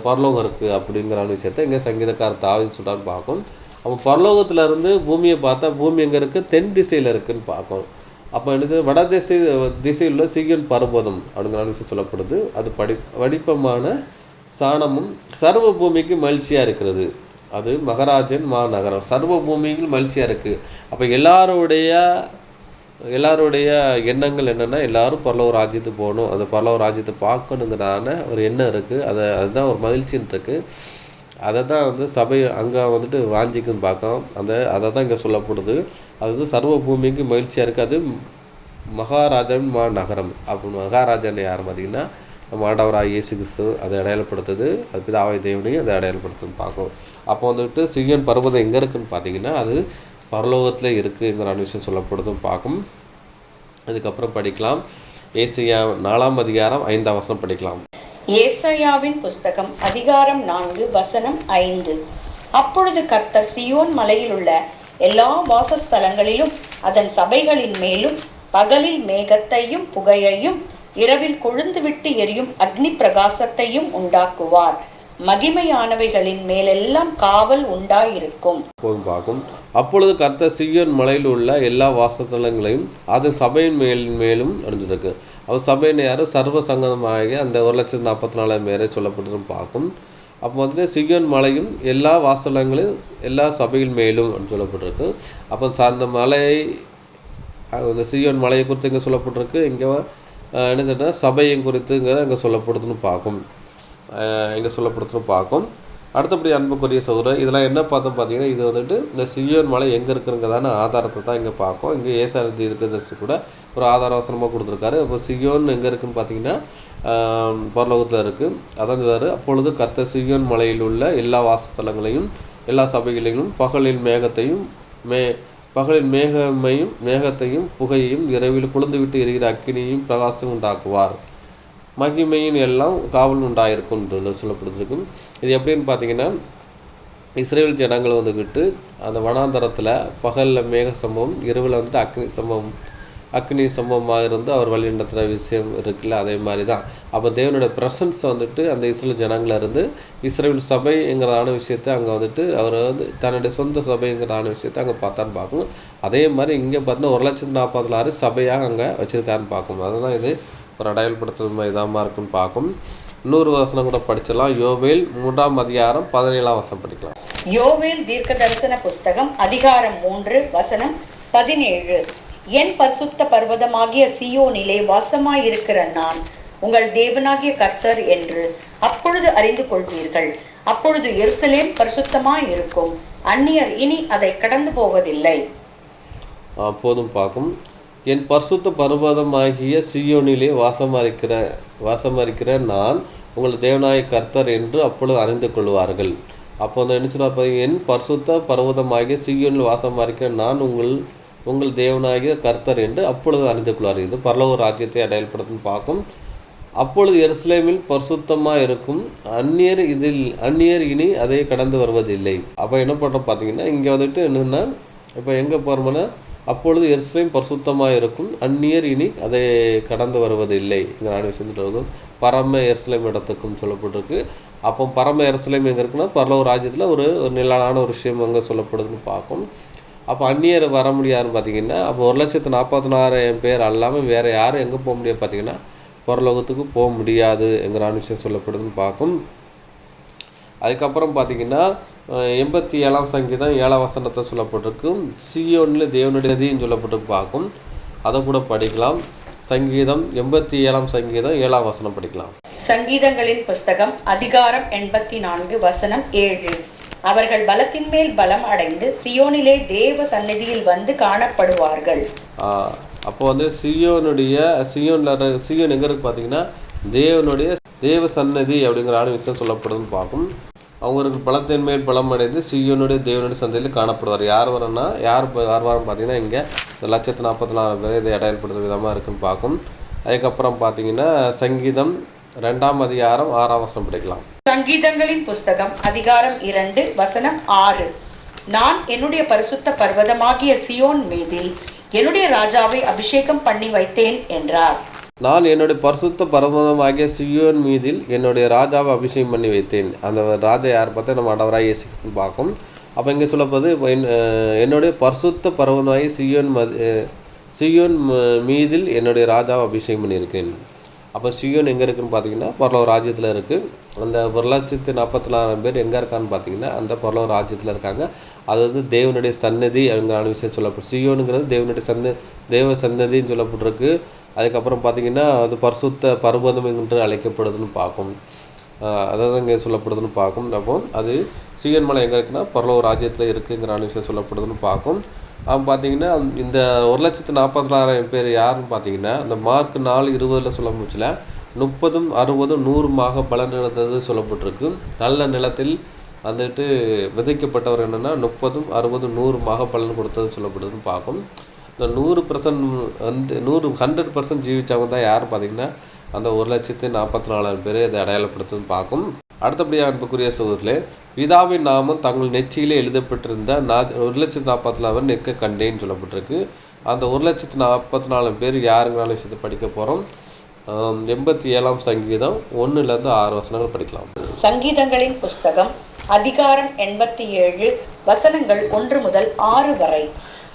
பரலோகம் இருக்குது அப்படிங்கிற விஷயத்தை இங்கே சங்கீதக்காரர் தாவீது சொல்கிறான்னு பார்க்கும். அப்போ பரலோகத்தில் இருந்து பூமியை பார்த்தா பூமி எங்கே இருக்குது, தென் திசையில் இருக்குதுன்னு பார்க்கும். அப்போ என்னது வட திசையில் உள்ள சியோன் பர்வதம் அப்படிங்கிற விஷயம் சொல்லப்படுது. அது வடிப்பமான சாணமும் சர்வ பூமிக்கு மகிழ்ச்சியாக இருக்கிறது. அது மகாராஜன் மாநகரம் சர்வ பூமிக்கு மகிழ்ச்சியாக இருக்குது. அப்போ எல்லாருடைய எண்ணங்கள் என்னென்னா எல்லாரும் பரலோக ராஜ்யத்துக்கு போகணும், அந்த பரலோக ராஜ்யத்தை பார்க்கணுங்கிறதான ஒரு எண்ணம் இருக்குது. அதுதான் ஒரு மகிழ்ச்சின்னு இருக்குது. அதை தான் வந்து சபை அங்கே வந்துட்டு வாஞ்சிக்குன்னு பார்க்கும். அதை தான் இங்கே சொல்லப்படுது. அது வந்து சர்வ பூமிக்கு மகிழ்ச்சியாக இருக்குது. அது மகாராஜன் மாநகரம். அப்போ மகாராஜன் யார் பார்த்தீங்கன்னா நம்ம ஆண்டவராக இயேசு கிறிஸ்து அதை அடையாளப்படுத்துது. அது பிதாவாகிய தேவனையும் அதை அடையாளப்படுத்துன்னு பார்க்கும். அப்போ வந்துட்டு சியோன் பர்வதம் எங்கே இருக்குன்னு பார்த்தீங்கன்னா அது பரலோகத்தில் இருக்குங்கிற விஷயம் சொல்லப்படுதுன்னு பார்க்கும். அதுக்கப்புறம் படிக்கலாம். ஏசாயா 4ஆம் அதிகாரம் 5ஆம் வசனம் படிக்கலாம். ஏசாயாவின் புஸ்தகம் அதிகாரம் 4 வசனம் 5. அப்பொழுது கர்த்தர் சீயோன் மலையில் உள்ள எல்லா வாசஸ்தலங்களிலும் அதன் சபைகளின் மேலும் பகலில் மேகத்தையும் புகையையும் இரவில் கொழுந்துவிட்டு எரியும் அக்னி பிரகாசத்தையும் உண்டாக்குவார். மகிமையானவைகளின் மேலெல்லாம் காவல் உண்டாயிருக்கும். பார்க்கும். அப்பொழுது கர்த்தர் சீயோன் மலையில் உள்ள எல்லா வாசஸ்தலங்களையும் அதன் சபையின் மேலும் அடைஞ்சிருக்கு. அவர் சபையின் யாரும் சர்வ சங்கமாகிய அந்த 1,44,000 பேரை சொல்லப்பட்டிருக்கும் பார்க்கும். அப்போ வந்துட்டு சியோன் மலையும் எல்லா வாசஸ்தலங்களையும் எல்லா சபையின் மேலும் சொல்லப்பட்டிருக்கு. அப்போ அந்த மலை அந்த சியோன் மலையை குறித்து இங்கே சொல்லப்பட்டிருக்கு. இங்கே என்ன சொன்னால் சபையை குறித்துங்கிற இங்கே சொல்லப்படுதுன்னு பார்க்கும். அடுத்தபடி அன்புக்குரிய சகோதரர் இதெல்லாம் என்ன பார்த்தோம் பார்த்தீங்கன்னா இது வந்துட்டு இந்த சியோன் மலை எங்கே இருக்குங்கிறதான ஆதாரத்தை தான் இங்கே பார்க்கும். இங்கே ஏசாயா தீர்க்கதரிசி கூட ஒரு ஆதார வசனமாக கொடுத்துருக்காரு. அப்போ சியோன் எங்கே இருக்குன்னு பார்த்தீங்கன்னா பரலோகத்தில் இருக்குது. அதான் சொல்றாரு, அப்பொழுது கர்த்தர் சியோன் மலையில் உள்ள எல்லா வாசஸ்தலங்களையும் எல்லா சபைகளையும் பகலில் மேகத்தையும் புகையையும் இரவில் குளிர்ந்துவிட்டு எரிகிற அக்கினியும் பிரகாசம் உண்டாக்குவார். மகிமையின் எல்லாம் காவல் உண்டாயிருக்கும் சொல்லப்படுத்திருக்கும். இது எப்படின்னு பார்த்தீங்கன்னா இஸ்ரேல் ஜனங்கள் வந்துக்கிட்டு அந்த வனாந்தரத்தில் பகலில் மேக சம்பவம் இரவில் வந்து அக்னி சம்பவமாக இருந்து அவர் வழி நடத்துகிற விஷயம் இருக்குல்ல, அதே மாதிரி தான். அப்போ தேவனோட ப்ரெசன்ஸ் வந்துட்டு அந்த இஸ்ரேல் ஜனங்களில் இருந்து இஸ்ரேல் சபைங்கிறதான விஷயத்தை அங்கே வந்துட்டு அவர் வந்து தன்னுடைய சொந்த சபைங்கிறதான விஷயத்தை அங்கே பார்த்தான்னு பார்க்கணும். அதே மாதிரி இங்கே பார்த்தீங்கன்னா 1,46,000 சபையாக அங்கே வச்சுருக்காருன்னு பார்க்கணும். அதுதான் இது ஒரு அடையாளப்படுத்துறது மாதிரி இதாமா இருக்குன்னு பார்க்கும். இன்னொரு வசனம் கூட படிச்சிடலாம். யோவேல் 3ஆம் அதிகாரம் 17ஆம் வசனம் படிக்கலாம். யோவேல் தீர்க்க தரிசன புஸ்தகம் அதிகாரம் 3 வசனம் 17. என் பரிசுத்த பர்வதமாகிய சீயோனிலே வாசமாயிருக்கிற நான் உங்கள் தேவனாகிய கர்த்தர் என்று அப்பொழுது அறிந்து கொள்வீர்கள். அப்பொழுது எருசலேம் பரிசுத்தமாயிருக்கும், அந்நியர் இனி அதை கடந்து போவதில்லை. போதும் பார்க்கும். என் பரிசுத்த பர்வதமாகிய சீயோனிலே வாசமாயிருக்கிற நான் உங்கள் தேவனாகிய கர்த்தர் என்று அப்பொழுது அறிந்து கொள்வார்கள். அப்போ வந்து என்ன சொல்ல, என் பரிசுத்த பர்வதமாகிய சீயோனில் வாசமாயிருக்கிற நான் உங்கள் தேவனாகிய கர்த்தர் என்று அப்பொழுது அறிந்து கொள்வார்கள். இது பரலோக ராஜ்யத்தை அடையாளப்படுத்தும் பார்க்கும். அப்பொழுது எருசலேமில் பரிசுத்தமாக இருக்கும், அந்நியர் இனி அதை கடந்து வருவதில்லை. அப்போ என்ன பண்ணுறோம் பார்த்தீங்கன்னா இங்கே வந்துட்டு என்னென்னா இப்போ எங்கே போகிறோம்னா அப்பொழுது எருசலேம் பரிசுத்தமாக இருக்கும், அந்நியர் இனி அதை கடந்து வருவதில்லை. இங்கே விஷயம் பரம எருசலேம் இடத்துக்கும் சொல்லப்பட்டிருக்கு. அப்போ பரம எருசலேம் எங்கே இருக்குன்னா பரலோக ராஜ்யத்தில் ஒரு நிழலான ஒரு விஷயம் அங்கே சொல்லப்படுதுன்னு பார்க்கும். அப்போ அந்நியர் வர முடியாதுன்னு பார்த்தீங்கன்னா அப்போ 1,44,000 பேர் அல்லாமல் வேறு யாரும் எங்கே போக முடியாது பார்த்தீங்கன்னா பரலோகத்துக்கு போக முடியாது என்கிற விஷயம் சொல்லப்படுதுன்னு பார்க்கும். அதுக்கப்புறம் பார்த்தீங்கன்னா 87ஆம் சங்கீதம் 7ஆம் வசனத்தை சொல்லப்பட்டிருக்கும். சீயோனில் தேவனுடைய நதின்னு சொல்லப்பட்டு பார்க்கும். அதை கூட படிக்கலாம். சங்கீதம் 87ஆம் சங்கீதம் 7ஆம் வசனம் படிக்கலாம். சங்கீதங்களின் புஸ்தகம் அதிகாரம் 84 வசனம் 7. அவர்கள் பலத்தின் மேல் பலம் அடைந்து சியோனிலே தேவ சந்நிதியில் வந்து காணப்படுவார்கள். அப்போ வந்து சியோன் எங்க இருக்கு பார்த்தீங்கன்னா தேவ சன்னதி அப்படிங்கிற விஷயம் சொல்லப்படுதுன்னு பார்க்கும். அவங்களுக்கு பலத்தின் மேல் பலம் அடைந்து சீயோனுடைய தேவனுடைய சந்தையில் காணப்படுவார். யார் வரனா யார் வாரம் பார்த்தீங்கன்னா இங்கே 1,44,000 பேர் இதை அடையாளப்படுத்தும் விதமாக இருக்குன்னு பார்க்கும். அதுக்கப்புறம் பார்த்தீங்கன்னா சங்கீதம் 2ஆம் அதிகாரம் 6ஆம் வசனம் படிக்கலாம். சங்கீதங்களின் புஸ்தகம் அதிகாரம் 2 வசனம் 6. நான் என்னுடைய பரிசுத்த பர்வதமாகிய சியோன் மீதில் என்னுடைய ராஜாவை அபிஷேகம் பண்ணி வைத்தேன் என்றார். நான் என்னுடைய பரிசுத்த பர்வதமாகிய சியோன் மீதில் என்னுடைய ராஜாவை அபிஷேகம் பண்ணி வைத்தேன். அந்த ராஜா யார் பார்த்தா நம்ம ஆண்டவராகிய இயேசு கிறிஸ்துன்னு பார்க்கும். அப்போ இங்கே சொல்லப்போது என்னுடைய பரிசுத்த பர்வதமாகிய சியோன் மீதில் என்னுடைய ராஜாவை அபிஷேகம் பண்ணியிருக்கேன். அப்போ சியோன் எங்கே இருக்குன்னு பார்த்தீங்கன்னா பரலோக ராஜ்யத்தில் இருக்குது. அந்த 1,44,000 பேர் எங்கே இருக்கான்னு பார்த்தீங்கன்னா அந்த பரலோக ராஜ்யத்தில் இருக்காங்க. அது வந்து தேவனுடைய சன்னதி அப்படிங்கிற விஷயம் சொல்லப்படும். சியோனுங்கிறது தேவனுடைய தேவ சன்னதின்னு சொல்லப்பட்டிருக்கு. அதுக்கப்புறம் பார்த்தீங்கன்னா அது பரிசுத்த பர்வதம் என்று அழைக்கப்படுதுன்னு பார்க்கும். அதாவது இங்கே சொல்லப்படுதுன்னு பார்க்கும். அப்போ அது சியோன் மலை எங்கே இருக்குன்னா பரலோக ராஜ்யத்தில் இருக்குங்கிற விஷயம் சொல்லப்படுதுன்னு பார்க்கும். பார்த்தீங்கன்னா இந்த 1,44,000 பேர் யாருன்னு பார்த்தீங்கன்னா இந்த மார்க் 4:20 சொல்ல முடியல 30, 60, 100 பலன் இழந்தது சொல்லப்பட்டிருக்கு. நல்ல நிலத்தில் வந்துட்டு விதைக்கப்பட்டவர் என்னன்னா 30, 60, 100 பலன் கொடுத்தது சொல்லப்படுதுன்னு பார்க்கும். இந்த 100% வந்து 100% ஜீவிச்சவங்க தான் யார் பார்த்தீங்கன்னா அந்த 1,44,000 பேர் இதை அடையாளப்படுத்துன்னு பார்க்கும். அடுத்தபடியாக அன்புக்குரிய சகோதரர்களே, பிதாவின் நாமம் தங்கள் நெற்றியிலே எழுதப்பட்டிருந்த 1,44,000 நிற்க கண்டேன்னு சொல்லப்பட்டிருக்கு. அந்த 1,44,000 பேர் யாருங்கிற விஷயத்தை படிக்க போகிறோம். 87ஆம் சங்கீதம் 1-6 வசனங்கள் படிக்கலாம். சங்கீதங்களின் புஸ்தகம் அதிகாரம் 87 வசனங்கள் 1 முதல் 6 வரை.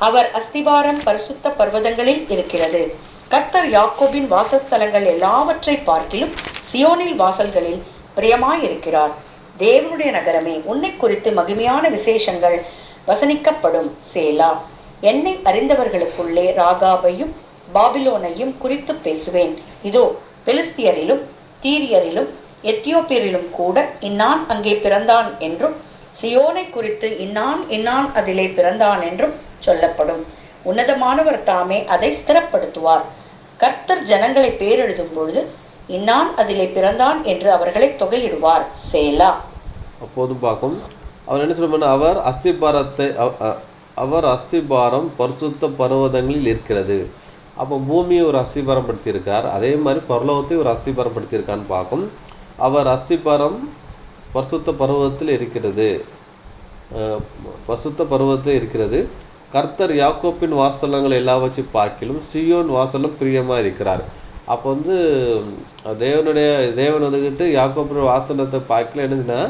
அவர் அஸ்திபாரம் பரிசுத்த பர்வதங்களில் இருக்கிறது. கர்த்தர் யாக்கோபின் வாசஸ்தலங்கள் எல்லாவற்றை பார்க்கிலும் சியோனில் வாசல்களில் பிரியமாயிருக்கிறார். தேவனுடைய நகரமே, உன்னை குறித்து மகிமையான விசேஷங்கள் வசனிக்கப்படும். சேலா. என்னை அறிந்தவர்களுக்குள்ளே ராகாபையும் பாபிலோனையும் குறித்து பேசுவேன். இதோ, பெலிஸ்தியரிலும் தீரியரிலும் எத்தியோப்பியரிலும் கூட இன்னான் அங்கே பிறந்தான் என்றும் சியோனை குறித்து இன்னான் அதிலே பிறந்தான் என்றும் சொல்லப்படும். உன்னதமானவர் தாமே அதை ஸ்திரப்படுத்துவார். கர்த்தர் ஜனங்களை பேரெழுதும் பொழுது இன்னான் அதிலே பிறந்தான் என்று அவர்களை தொகையிடுவார். சேலா. அப்போதும் பார்க்கும் அவர் என்ன சொல்லுவார், அவர் அஸ்திபாரம் பரிசுத்த பர்வதங்களில் இருக்கிறது. அப்போ பூமியை ஒரு அஸ்திபாரம் படுத்தியிருக்கார். அதே மாதிரி பரலோகத்தை ஒரு அஸ்திபாரம் படுத்தியிருக்கான்னு பார்க்கும். அவர் அஸ்திபாரம் பரிசுத்த பர்வதத்தில் இருக்கிறது. பரிசுத்த பர்வதத்தில் இருக்கிறது. கர்த்தர் யாக்கோப்பின் வாசலங்கள் எல்லாவற்றையும் பார்க்கிலும் சியோன் வாசலும் பிரியமாக இருக்கிறார். அப்போ வந்து தேவன் வந்துக்கிட்டு யாக்கோப்பின் வாசலத்தை பார்க்கல என்னதுன்னா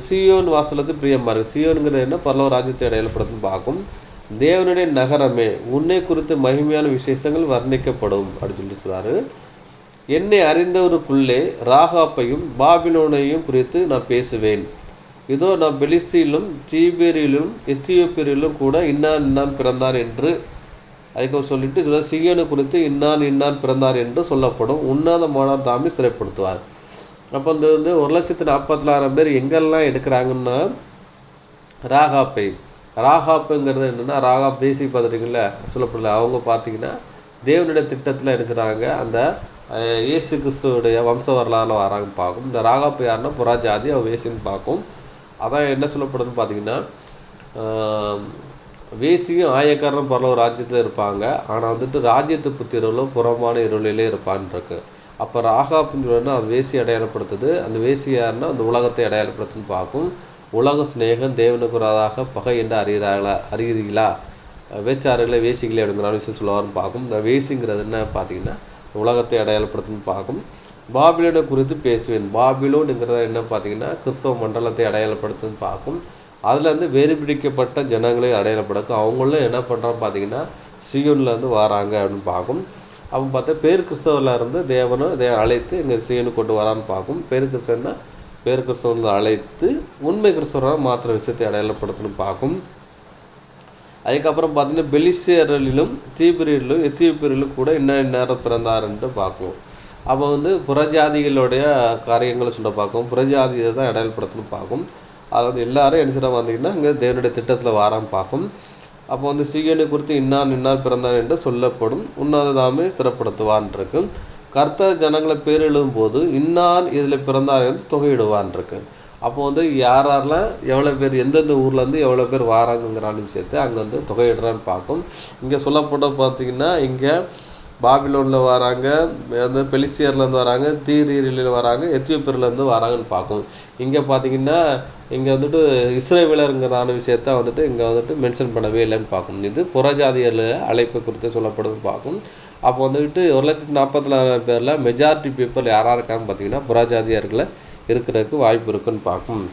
சியோன் வாசலத்து பிரியமாக இருக்குது. சியோனுங்கிறது என்ன பரலோக ராஜ்யத்தை அடையாளப்படுத்துன்னு பார்க்கும். தேவனுடைய நகரமே, உன்னை குறித்து மகிமையான விசேஷங்கள் வர்ணிக்கப்படும் அப்படின்னு சொல்லி சொல்றாரு. என்னை அறிந்தவருக்குள்ளே ராகாப்பையும் பாபிலோனையும் குறித்து நான் பேசுவேன். இதோ, நான் பெலிஸ்தியிலும் தீபேரியிலும் எத்தியோப்பியரிலும் கூட இன்னான் பிறந்தார் என்று அதுக்கு சொல்லிட்டு சியோனை குறித்து இன்னான் பிறந்தார் என்று சொல்லப்படும். உன்னதமானவர் தாமே சிறைப்படுத்துவார். அப்போ இந்த வந்து 1,44,000 பேர் எங்கெல்லாம் எடுக்கிறாங்கன்னா ராகாப்புங்கிறது என்னன்னா ராகாப் தேசிய பதவிகளில் சொல்லப்படல. அவங்க பார்த்தீங்கன்னா தேவனுடைய திட்டத்தில் எடுக்கிறாங்க. அந்த இயேசு கிறிஸ்துவோடைய வம்ச வரலாறுல வராங்கன்னு பார்க்கும். இந்த ராகாப்பு யாருன்னா புறஜாதி, அவ வேசின்னு பார்க்கும். அதான் என்ன சொல்லப்படுதுன்னு பார்த்தீங்கன்னா வேசியும் ஆயக்காரனும் பரலோக ராஜ்யத்தில் இருப்பாங்க. ஆனால் வந்துட்டு ராஜ்யத்து புத்திரர்களும் புறமான இருளிலே இருப்பான்னு இருக்கு. அப்போ ராகாப்புன்னு சொன்னா அது வேசி அடையாளப்படுத்துது. அந்த வேசி யாருன்னா அந்த உலகத்தை அடையாளப்படுத்துன்னு பார்க்கும். உலக சிநேகம் தேவனுக்குறாதாக பகை என்று அறிகிறீங்களா வேச்சாறுகளை வேசிகளே அப்படிங்கிற விஷயம் சொல்லுவார்னு பார்க்கும். இந்த வேசிங்கிறது என்ன பார்த்தீங்கன்னா உலகத்தை அடையாளப்படுத்துன்னு பார்க்கும். பாபிலோனை குறித்து பேசுவேன். பாபிலோனுங்கிறத என்ன பார்த்தீங்கன்னா கிறிஸ்தவ மண்டலத்தை அடையாளப்படுத்துன்னு பார்க்கும். அதுலேருந்து வேறு பிடிக்கப்பட்ட ஜனங்களை அடையாளப்படுத்தும். அவங்களும் என்ன பண்ணுறான்னு பார்த்தீங்கன்னா சியோன்லேருந்து வராங்க அப்படின்னு பார்க்கும். அவங்க பார்த்தா பேர் கிறிஸ்தவரில் இருந்து தேவனும் அழைத்து இங்கே சியோனுக்கு கொண்டு வரான்னு பார்க்கும். பேர் கிறிஸ்தவன் அழைத்து உண்மை கிறிஸ்தவராக மாத்திர விஷயத்தை அடையாளப்படுத்தணும்னு பார்க்கும். அதுக்கப்புறம் பார்த்தீங்கன்னா பெலிஸ்தியரிலும் தீபரிலும் எத்தியோப்பியரிலும் கூட இந்நேரம் பிறந்தார் என்று பார்க்கும். அப்போ வந்து புறஜாதிகளுடைய காரியங்களை சொல்ல பார்க்கும். புறஜாதியை தான் அடையாளப்படுத்தணும்னு பார்க்கும். அதாவது எல்லாரும் என்ன செய்ய வந்தீங்கன்னா இங்கே தேவனுடைய திட்டத்தில் வாரான்னு பார்க்கும். அப்போ வந்து சீயோனை குறித்து இன்னான் பிறந்தான் என்று சொல்லப்படும். உன்னததாமே சிறப்படுத்துவான் இருக்கு. கர்த்தர் ஜனங்களை பேர் எழுதும் போது இன்னார் இதில் பிறந்தார் என்று தொகையிடுவான் இருக்கு. அப்போ வந்து யாரெல்லாம் எவ்வளோ பேர் எந்தெந்த ஊர்லேருந்து எவ்வளோ பேர் வராங்கங்கிறான்னு விஷயத்தை அங்கே வந்து தொகையிடுறான்னு பார்க்கும். இங்கே சொல்லப்பட்ட பார்த்தீங்கன்னா இங்கே பாபிலோனில் வராங்க, வந்து பெலிஸ்தியர்லேருந்து வராங்க, தீரீரில் வராங்க, எத்தியோப்பியர்லேருந்து வராங்கன்னு பார்க்கும். இங்கே பார்த்தீங்கன்னா இங்கே வந்துட்டு இஸ்ரவேலருங்கிறான விஷயத்த வந்துட்டு இங்கே வந்துட்டு மென்ஷன் பண்ணவே இல்லைன்னு பார்க்கும். இது புறஜாதியர் அழைப்பு குறித்து சொல்லப்படுதுன்னு பார்க்கும். அப்போ வந்துட்டு 1,40,000 பேரில் மெஜாரிட்டி பீப்புள் யாராக இருக்கான்னு பார்த்தீங்கன்னா புறஜாதியர்களை இருக்கிறதுக்கு வாய்ப்பு இருக்குன்னு பார்க்கும்.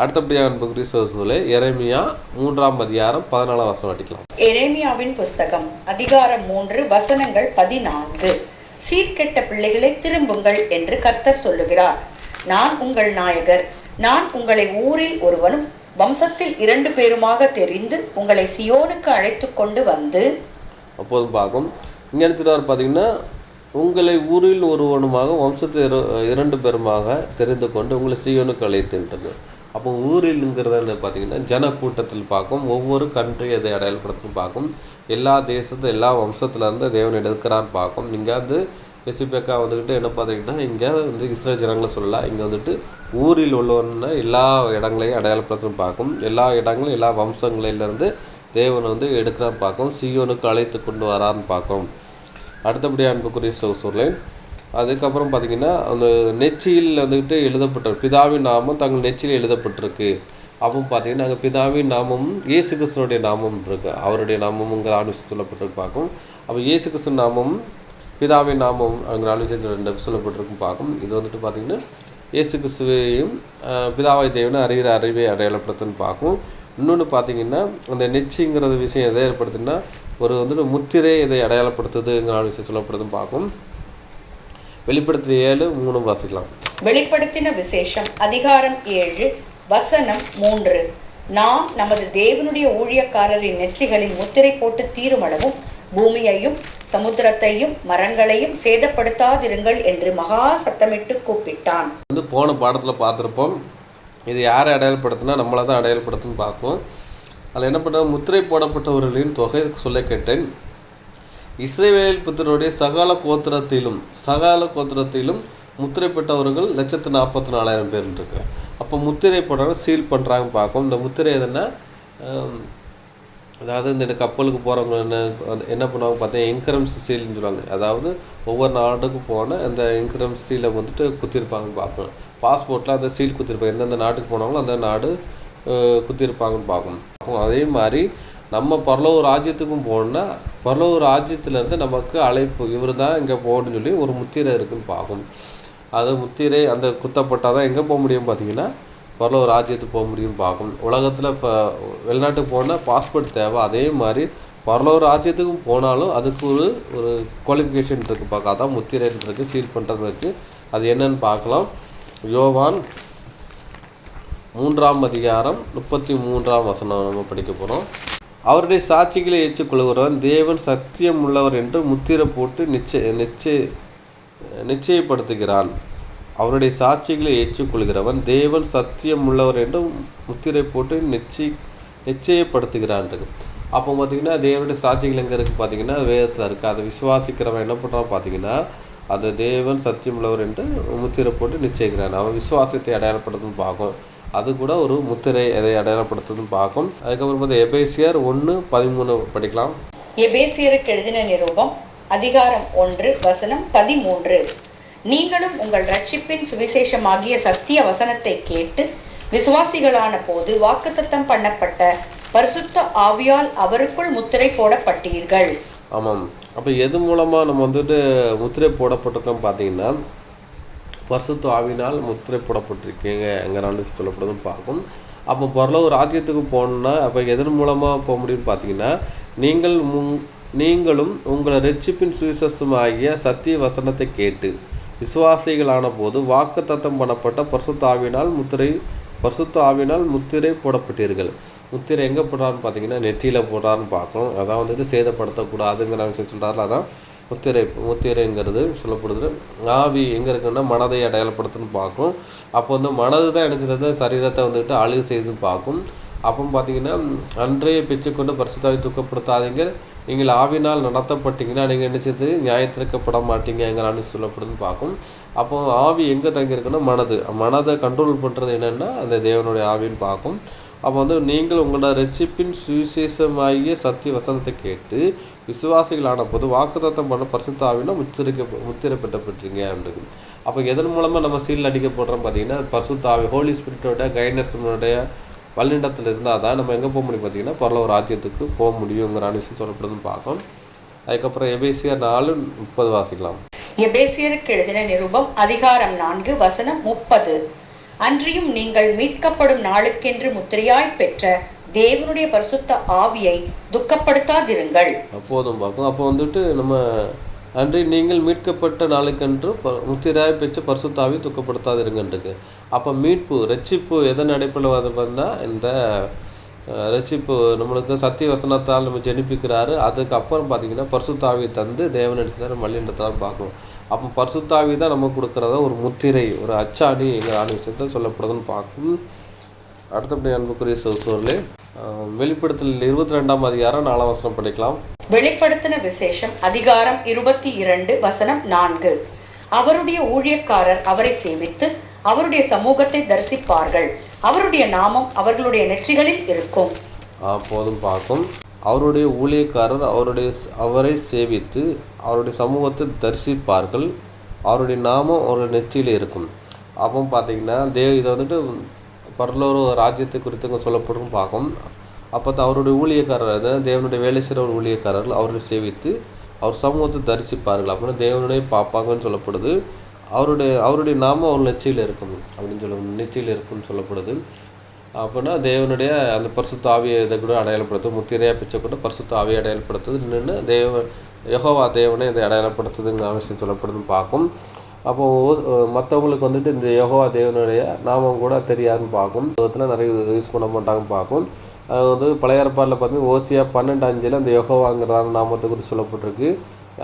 அடுத்தபடியாக அன்புக்குரிய சகோதரர்களே, எரேமியா 3ஆம் அதிகாரம் 14ஆம் வசனம் படிக்கலாம். எரேமியாவின் புஸ்தகம் அதிகாரம் 3 வசனங்கள் 14. சீர்கெட்ட பிள்ளைகளை திரும்புங்கள் என்று கர்த்தர் சொல்லுகிறார். நான் உங்கள் நாயகர். நான் உங்களை ஊரில் ஒருவனும் வம்சத்தில் 2 பேருமாக தெரிந்து உங்களை சியோனுக்கு அழைத்து கொண்டு வந்து. அப்போதும் பார்க்கும். இங்கே எடுத்துகிட்டு பார்த்தீங்கன்னா உங்களை ஊரில் ஒருவனுமாக வம்சத்தில் 2 பேருமாக தெரிந்து கொண்டு உங்களை சீயோனுக்கு அழைத்துன்றது. அப்போ ஊரில்ங்கிறத பார்த்தீங்கன்னா ஜன கூட்டத்தில் பார்க்கும். ஒவ்வொரு கண்ட்ரி அதை அடையாளப்படுத்தும் பார்க்கும். எல்லா தேசத்து எல்லா வம்சத்துலேருந்து தேவன் எடுக்கிறான்னு பார்க்கும். இங்கே வந்து ஸ்பெசிஃபிக்காக வந்துக்கிட்டு என்ன பார்த்தீங்கன்னா இங்கே வந்து இஸ்ரேல் ஜனங்களை சொல்லலாம். இங்கே வந்துட்டு ஊரில் உள்ளவன்னு எல்லா இடங்களையும் அடையாளப்படுத்தும் பார்க்கும். எல்லா இடங்களும் எல்லா வம்சங்களிலிருந்து தேவன் வந்து எடுக்கிறான்னு பார்க்கும். சீயோனுக்கு அழைத்து கொண்டு வரான்னு பார்க்கும். அடுத்தபடியாக அன்புக்குரிய சகோதரர்களே, அதுக்கப்புறம் பார்த்தீங்கன்னா அந்த நெச்சியில் வந்துக்கிட்டு எழுதப்பட்ட பிதாவின் நாமம் தங்கள் நெச்சியில் எழுதப்பட்டிருக்கு. அப்போ பார்த்தீங்கன்னா அங்கே பிதாவின் நாமமும் இயேசு கிறிஸ்துனுடைய நாமமும் இருக்குது. அவருடைய நாமமுங்கிற ஆலோசனை சொல்லப்பட்டிருக்கு பார்க்கும். அப்போ இயேசு கிறிஸ்து நாமமும் பிதாவின் நாமம் அங்கே ஆலோசனை 2 சொல்லப்பட்டிருக்கு பார்க்கும். இது வந்துட்டு பார்த்தீங்கன்னா இயேசு கிறிஸ்துவையும் பிதாவாய் தேவனை அறிகிற அறிவை அடையாளப்படுத்துன்னு பார்க்கும். இன்னொன்று பார்த்தீங்கன்னா அந்த நெச்சிங்கிறது விஷயம் எதை ஏற்படுத்துன்னா ஒரு வந்துட்டு முத்திரை இதை அடையாளப்படுத்துதுங்கிற விஷயம் சொல்லப்படுதுன்னு பார்க்கும். வெளிப்படுத்தின 7:3 வாசிக்கலாம். வெளிப்படுத்தின விசேஷம் அதிகாரம் 7 வசனம் 3. நாம் நமது தேவனுடைய ஊழியக்காரரின் நெற்றிகளில் முத்திரை போட்டு தீருமளவும் பூமியையும் சமுத்திரத்தையும் மரங்களையும் சேதப்படுத்தாதிருங்கள் என்று மகா சத்தமிட்டு கூப்பிட்டான். வந்து போன பாடத்தில் பார்த்துருப்போம். இது யாரை அடையாளப்படுத்தினா நம்மளை தான் அடையாளப்படுத்துன்னு பார்ப்போம். அதில் என்ன பண்ண முத்திரை போடப்பட்டவர்களின் தொகை சொல்ல கேட்டேன். இஸ்ரவேல் புத்திரருடைய சகல கோத்திரத்திலும் முத்திரைப்பட்டவர்கள் 1,44,000 பேர் இருக்கு. அப்போ முத்திரை போடுறாங்க, சீல் பண்ணுறாங்க பார்க்கும். இந்த முத்திரை எதுன்னா அதாவது இந்த கப்பலுக்கு போகிறவங்க என்ன பண்ணுவாங்க பார்த்தீங்கன்னா இன்கரன்ஸ் சீல்னு சொல்லுவாங்க. அதாவது ஒவ்வொரு நாட்டுக்கும் போன அந்த இன்கரன்ஸ் சீலை வந்துட்டு குத்திருப்பாங்கன்னு பார்க்கணும். பாஸ்போர்ட்டில் அந்த சீல் குத்திருப்பாங்க. எந்தெந்த நாட்டுக்கு போனாங்களோ அந்த நாடு குத்திருப்பாங்கன்னு பார்க்கணும். அதே மாதிரி நம்ம பரலோக ராஜ்யத்துக்கும் போகணுன்னா பரலோக ராஜ்யத்திலேருந்து நமக்கு அழைப்பு இவர் தான் இங்கே போகணும்னு சொல்லி ஒரு முத்திரை இருக்குன்னு பார்க்கணும். அது முத்திரை அந்த குத்தப்பட்டால் தான் எங்கே போக முடியும் பார்த்தீங்கன்னா பரலோக ராஜ்யத்துக்கு போக முடியும்னு பார்க்கணும். உலகத்தில் இப்போ வெளிநாட்டுக்கு போனால் பாஸ்போர்ட் தேவை. அதே மாதிரி பரலோக ராஜ்யத்துக்கும் போனாலும் அதுக்கு ஒரு குவாலிஃபிகேஷன் இருக்குது பார்க்க. அதான் முத்திரை இருக்குது, சீல் பண்ணுறதுக்கு. அது என்னன்னு பார்க்கலாம். யோவான் 3ஆம் அதிகாரம் 33ஆம் வசனம் நம்ம படிக்க போகிறோம். அவருடைய சாட்சிகளை ஏற்றுக்கொள்கிறவன் தேவன் சத்தியம் உள்ளவர் என்று முத்திரை போட்டு நிச்சயப்படுத்துகிறான். அவருடைய சாட்சிகளை ஏற்றுக்கொள்கிறவன் தேவன் சத்தியம் உள்ளவர் என்று முத்திரை போட்டு நிச்சயப்படுத்துகிறான். அப்போ பார்த்தீங்கன்னா தேவனுடைய சாட்சிகள் எங்கே இருக்குது பார்த்தீங்கன்னா வேதத்தில் இருக்குது. அதை விசுவாசிக்கிறவன் என்ன பண்ணுறான் பார்த்தீங்கன்னா அது தேவன் சத்தியம் உள்ளவர் என்று முத்திரை போட்டு நிச்சயிக்கிறான். அவன் விசுவாசத்தை அடையாளப்படுத்துன்னு பார்க்கும். அது கூட ஒரு முத்திரை எதை அடையாளப்படுத்துதுன்னு பார்க்கும். அதுக்கப்புறம் வந்து எபேசியர் 1:13 படிக்கலாம். எபேசியருக்கு எழுதின நிருபம் அதிகாரம் 1 வசனம் 13. நீங்களும் உங்கள் ரட்சிப்பின் சுவிசேஷமாகிய சத்திய வசனத்தை கேட்டு விசுவாசிகளான போது வாக்குத்தத்தம் பண்ணப்பட்ட பரிசுத்த ஆவியால் அவருக்குள் முத்திரை போடப்பட்டீர்கள். ஆமாம். அப்போ எது மூலமாக நம்ம வந்துட்டு முத்திரை போடப்பட்டிருக்கோம் பார்த்தீங்கன்னா பரிசுத்த ஆவியினால் முத்திரை போடப்பட்டிருக்கீங்கிற சொல்லப்படுதுன்னு பார்க்கும். அப்போ பரலோக ராஜ்யத்துக்கு போகணுன்னா அப்போ எதன் மூலமாக போக முடியும்னு பார்த்தீங்கன்னா நீங்களும் உங்களை ரட்சிப்பின் சுவிசேஷமாகிய சத்திய வசனத்தை கேட்டு விசுவாசிகளான போது வாக்குத்தத்தம் பண்ணப்பட்ட பரிசுத்த ஆவியினால் முத்திரை போடப்பட்டீர்கள். முத்திரை எங்கே போடுறான்னு பார்த்தீங்கன்னா நெற்றியில் போடுறான்னு பார்க்கணும். அதான் வந்துட்டு சேதப்படுத்தக்கூடாதுங்கிற விஷயம் சொல்கிறாரு. அதான் முத்திரைங்கிறது சொல்லப்படுது. ஆவி எங்கே இருக்குன்னா மனதை அடையாளப்படுத்துன்னு பார்க்கும். அப்போ வந்து மனது தான் நினைச்சிருந்த சரீரத்தை வந்துட்டு அழுகு செய்துன்னு பார்க்கும். அப்போ பார்த்தீங்கன்னா அன்றைய பெற்றுக்கொண்டு பரிசுத்தாவி துக்கப்படுத்தாதீங்க, நீங்கள் ஆவினால் நடத்தப்பட்டீங்கன்னா நீங்கள் என்ன செய்து நியாயத்திற்கப்பட மாட்டீங்கிறான்னு சொல்லப்படுதுன்னு பார்க்கும். அப்போ ஆவி எங்கே தங்கியிருக்குன்னா மனதை கண்ட்ரோல் பண்ணுறது என்னென்னா அந்த தேவனுடைய ஆவின்னு பார்க்கும். அப்போ நீங்கள் உங்களோட ரட்சிப்பின் சுவிசேஷமாகிய சத்திய வசனத்தை கேட்டு விசுவாசிகளான போது வாக்குத்தத்தம் பண்ண பரிசுத்த ஆவினா முத்திரை பெற்றப்பட்டீங்க அப்படின்றது. அப்போ எதன் மூலமாக நம்ம சீல் அடிக்கப்படுறோம் பார்த்தீங்கன்னா பரிசுத்த ஆவி ஹோலி ஸ்பிரிட்டோட கைடன்ஸுடைய வல்லிடத்தில் இருந்தால் தான் நம்ம எங்கே போக முடியும் பார்த்தீங்கன்னா பரலோக ராஜ்யத்துக்கு போக முடியுங்கிற விஷயம் சொல்லப்படுதுன்னு பார்க்கணும். அதுக்கப்புறம் எபேசியர் 4:30 வாசிக்கலாம். எபேசியருக்கு எழுதின நிருபம் அதிகாரம் 4 வசனம் 30. அன்றியும் நீங்கள் மீட்கப்படும் நாளுக்கென்று முத்திரையாய் பெற்ற தேவனுடைய பரிசுத்த ஆவியை துக்கப்படுத்தாதிருங்கள். அப்போதும் பார்க்கும். அப்போ நம்ம அன்றி நீங்கள் மீட்கப்பட்ட நாளுக்கென்று முத்திரையாய் பெற்ற பரிசுத்த ஆவி துக்கப்படுத்தாதிருங்கன்றது. அப்போ மீட்பு ரட்சிப்பு எதன் அடிப்படையில் வந்தால் இந்த ரட்சிப்பு நம்மளுக்கு சத்திய வசனத்தால் நம்ம ஜெனிப்பிக்கிறாரு. அதுக்கப்புறம் பார்த்தீங்கன்னா பரிசுத்த ஆவியை தந்து தேவன் எடுத்து மல்லின்றதான் பார்க்கணும். அப்போ பரிசுத்த ஆவி தான் நம்ம கொடுக்குறத ஒரு முத்திரை, ஒரு அச்சாணி எங்கள் விஷயத்தை சொல்லப்படுதுன்னு பார்க்கும். அடுத்தபடி அன்புக்குரிய சகோதரர்களே, வெளிப்படுத்தல் 22ஆம் அதிகாரம் 4ஆம் வசனம் படிக்கலாம். வெளிப்படுத்தின விசேஷம் அதிகாரம் 22 வசனம் 4. அவருடைய ஊழியக்காரர் அவரை சேவித்து அவருடைய சமூகத்தை தரிசிப்பார்கள், அவருடைய நாமம் அவர்களுடைய நெற்றிகளில் இருக்கும். போதும் பார்க்கும். அவருடைய ஊழியக்காரர் அவரை சேவித்து அவருடைய சமூகத்தை தரிசிப்பார்கள், அவருடைய நாமம் அவருடைய நெற்றியில் இருக்கும். அப்போ பார்த்தீங்கன்னா இதை பரலோக ராஜ்யத்தை குறித்து சொல்லப்படும் பார்க்கும். அப்போ அவருடைய ஊழியக்காரர் தேவனுடைய வேலை செய்கிற ஒரு ஊழியக்காரர்கள் அவரை சேவித்து அவர் சமூகத்தை தரிசிப்பார்கள் அப்படின்னா தேவனுடைய பார்ப்பாங்கன்னு சொல்லப்படுது. அவருடைய நாமம் அவர் நெற்றியில் இருக்கும் அப்படின்னு நெற்றியில் இருக்குன்னு சொல்லப்படுது. அப்படின்னா தேவனுடைய அந்த பரிசுத்த ஆவியை இதை கூட அடையாளப்படுத்துது, முத்திரையாக பிச்சை கூட பரிசுத்த ஆவியை அடையாளப்படுத்துது. இன்னொன்று யெகோவா தேவனை இதை அடையாளப்படுத்துதுங்கிற அவசியம் சொல்லப்படுதுன்னு பார்க்கும். அப்போது மற்றவங்களுக்கு இந்த யெகோவா தேவனுடைய நாமம் கூட தெரியாதுன்னு பார்க்கும். நிறைய யூஸ் பண்ண மாட்டாங்கன்னு பார்க்கும். அது பழைய ஏற்பாட்டில் பார்த்தீங்கன்னா ஓசியா 12:5 அந்த யெகோவாங்கிறதான நாமத்தை குறித்து சொல்லப்பட்டிருக்கு.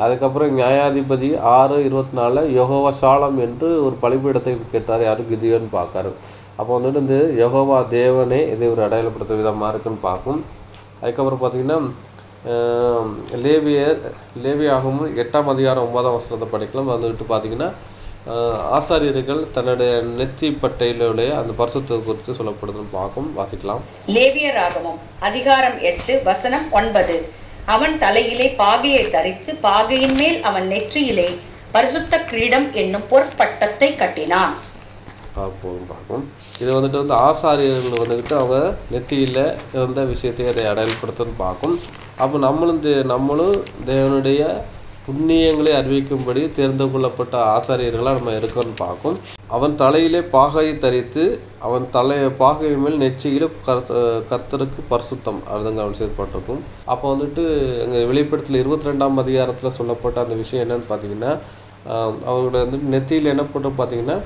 அதுக்கப்புறம் நியாயாதிபதி 6:24 யெகோவா ஷாலம் என்று ஒரு பலிபீடத்தை கேட்டார், யாரும் கிதியோன்னு பார்க்காரு. அப்போ இந்த யெகோவா தேவனே இதை ஒரு அடையாளப்படுத்த விதமாக இருக்குன்னு பார்க்கும். அதுக்கப்புறம் பார்த்தீங்கன்னா லேவியாகவும் 8ஆம் அதிகாரம் 9ஆம் வசனத்தை படிக்கலாம். பார்த்தீங்கன்னா ஆசாரியர்கள் தன்னுடைய நெற்றி பட்டையிலுடைய அந்த பரிசுத்தத்தை குறித்து சொல்லப்படுதுன்னு பார்க்கும். வாசிக்கலாம். லேவியராகமம் அதிகாரம் 8 வசனம் 9. அவன் தலையிலே பாகையை தரித்து பாகையின் மேல் அவன் நெற்றியிலே பரிசுத்த கிரீடம் என்னும் பொற்பட்டத்தை கட்டினான். பார்க்கும். இது ஆசாரியர்கள் அவங்க நெற்றியில இருந்த விஷயத்தை அதை அடையாளப்படுத்துன்னு பார்க்கும். அப்போ நம்மளும் தேவனுடைய புண்ணியங்களை அறிவிக்கும்படி தேர்ந்து கொள்ளப்பட்ட ஆசாரியர்களாக நம்ம இருக்கோம்னு பார்க்கும். அவன் தலையிலே பாகையை தரித்து அவன் பாகையின் மேல் நெற்றியில கர்த்தருக்கு பரிசுத்தம் அதுங்க அவன் செயற்பட்டிருக்கும். அப்போ எங்கள் வெளிப்படுத்தல் 22ஆம் அதிகாரத்தில் சொல்லப்பட்ட அந்த விஷயம் என்னன்னு பார்த்தீங்கன்னா அவங்களோட நெத்தியில் என்ன போட்டு பார்த்தீங்கன்னா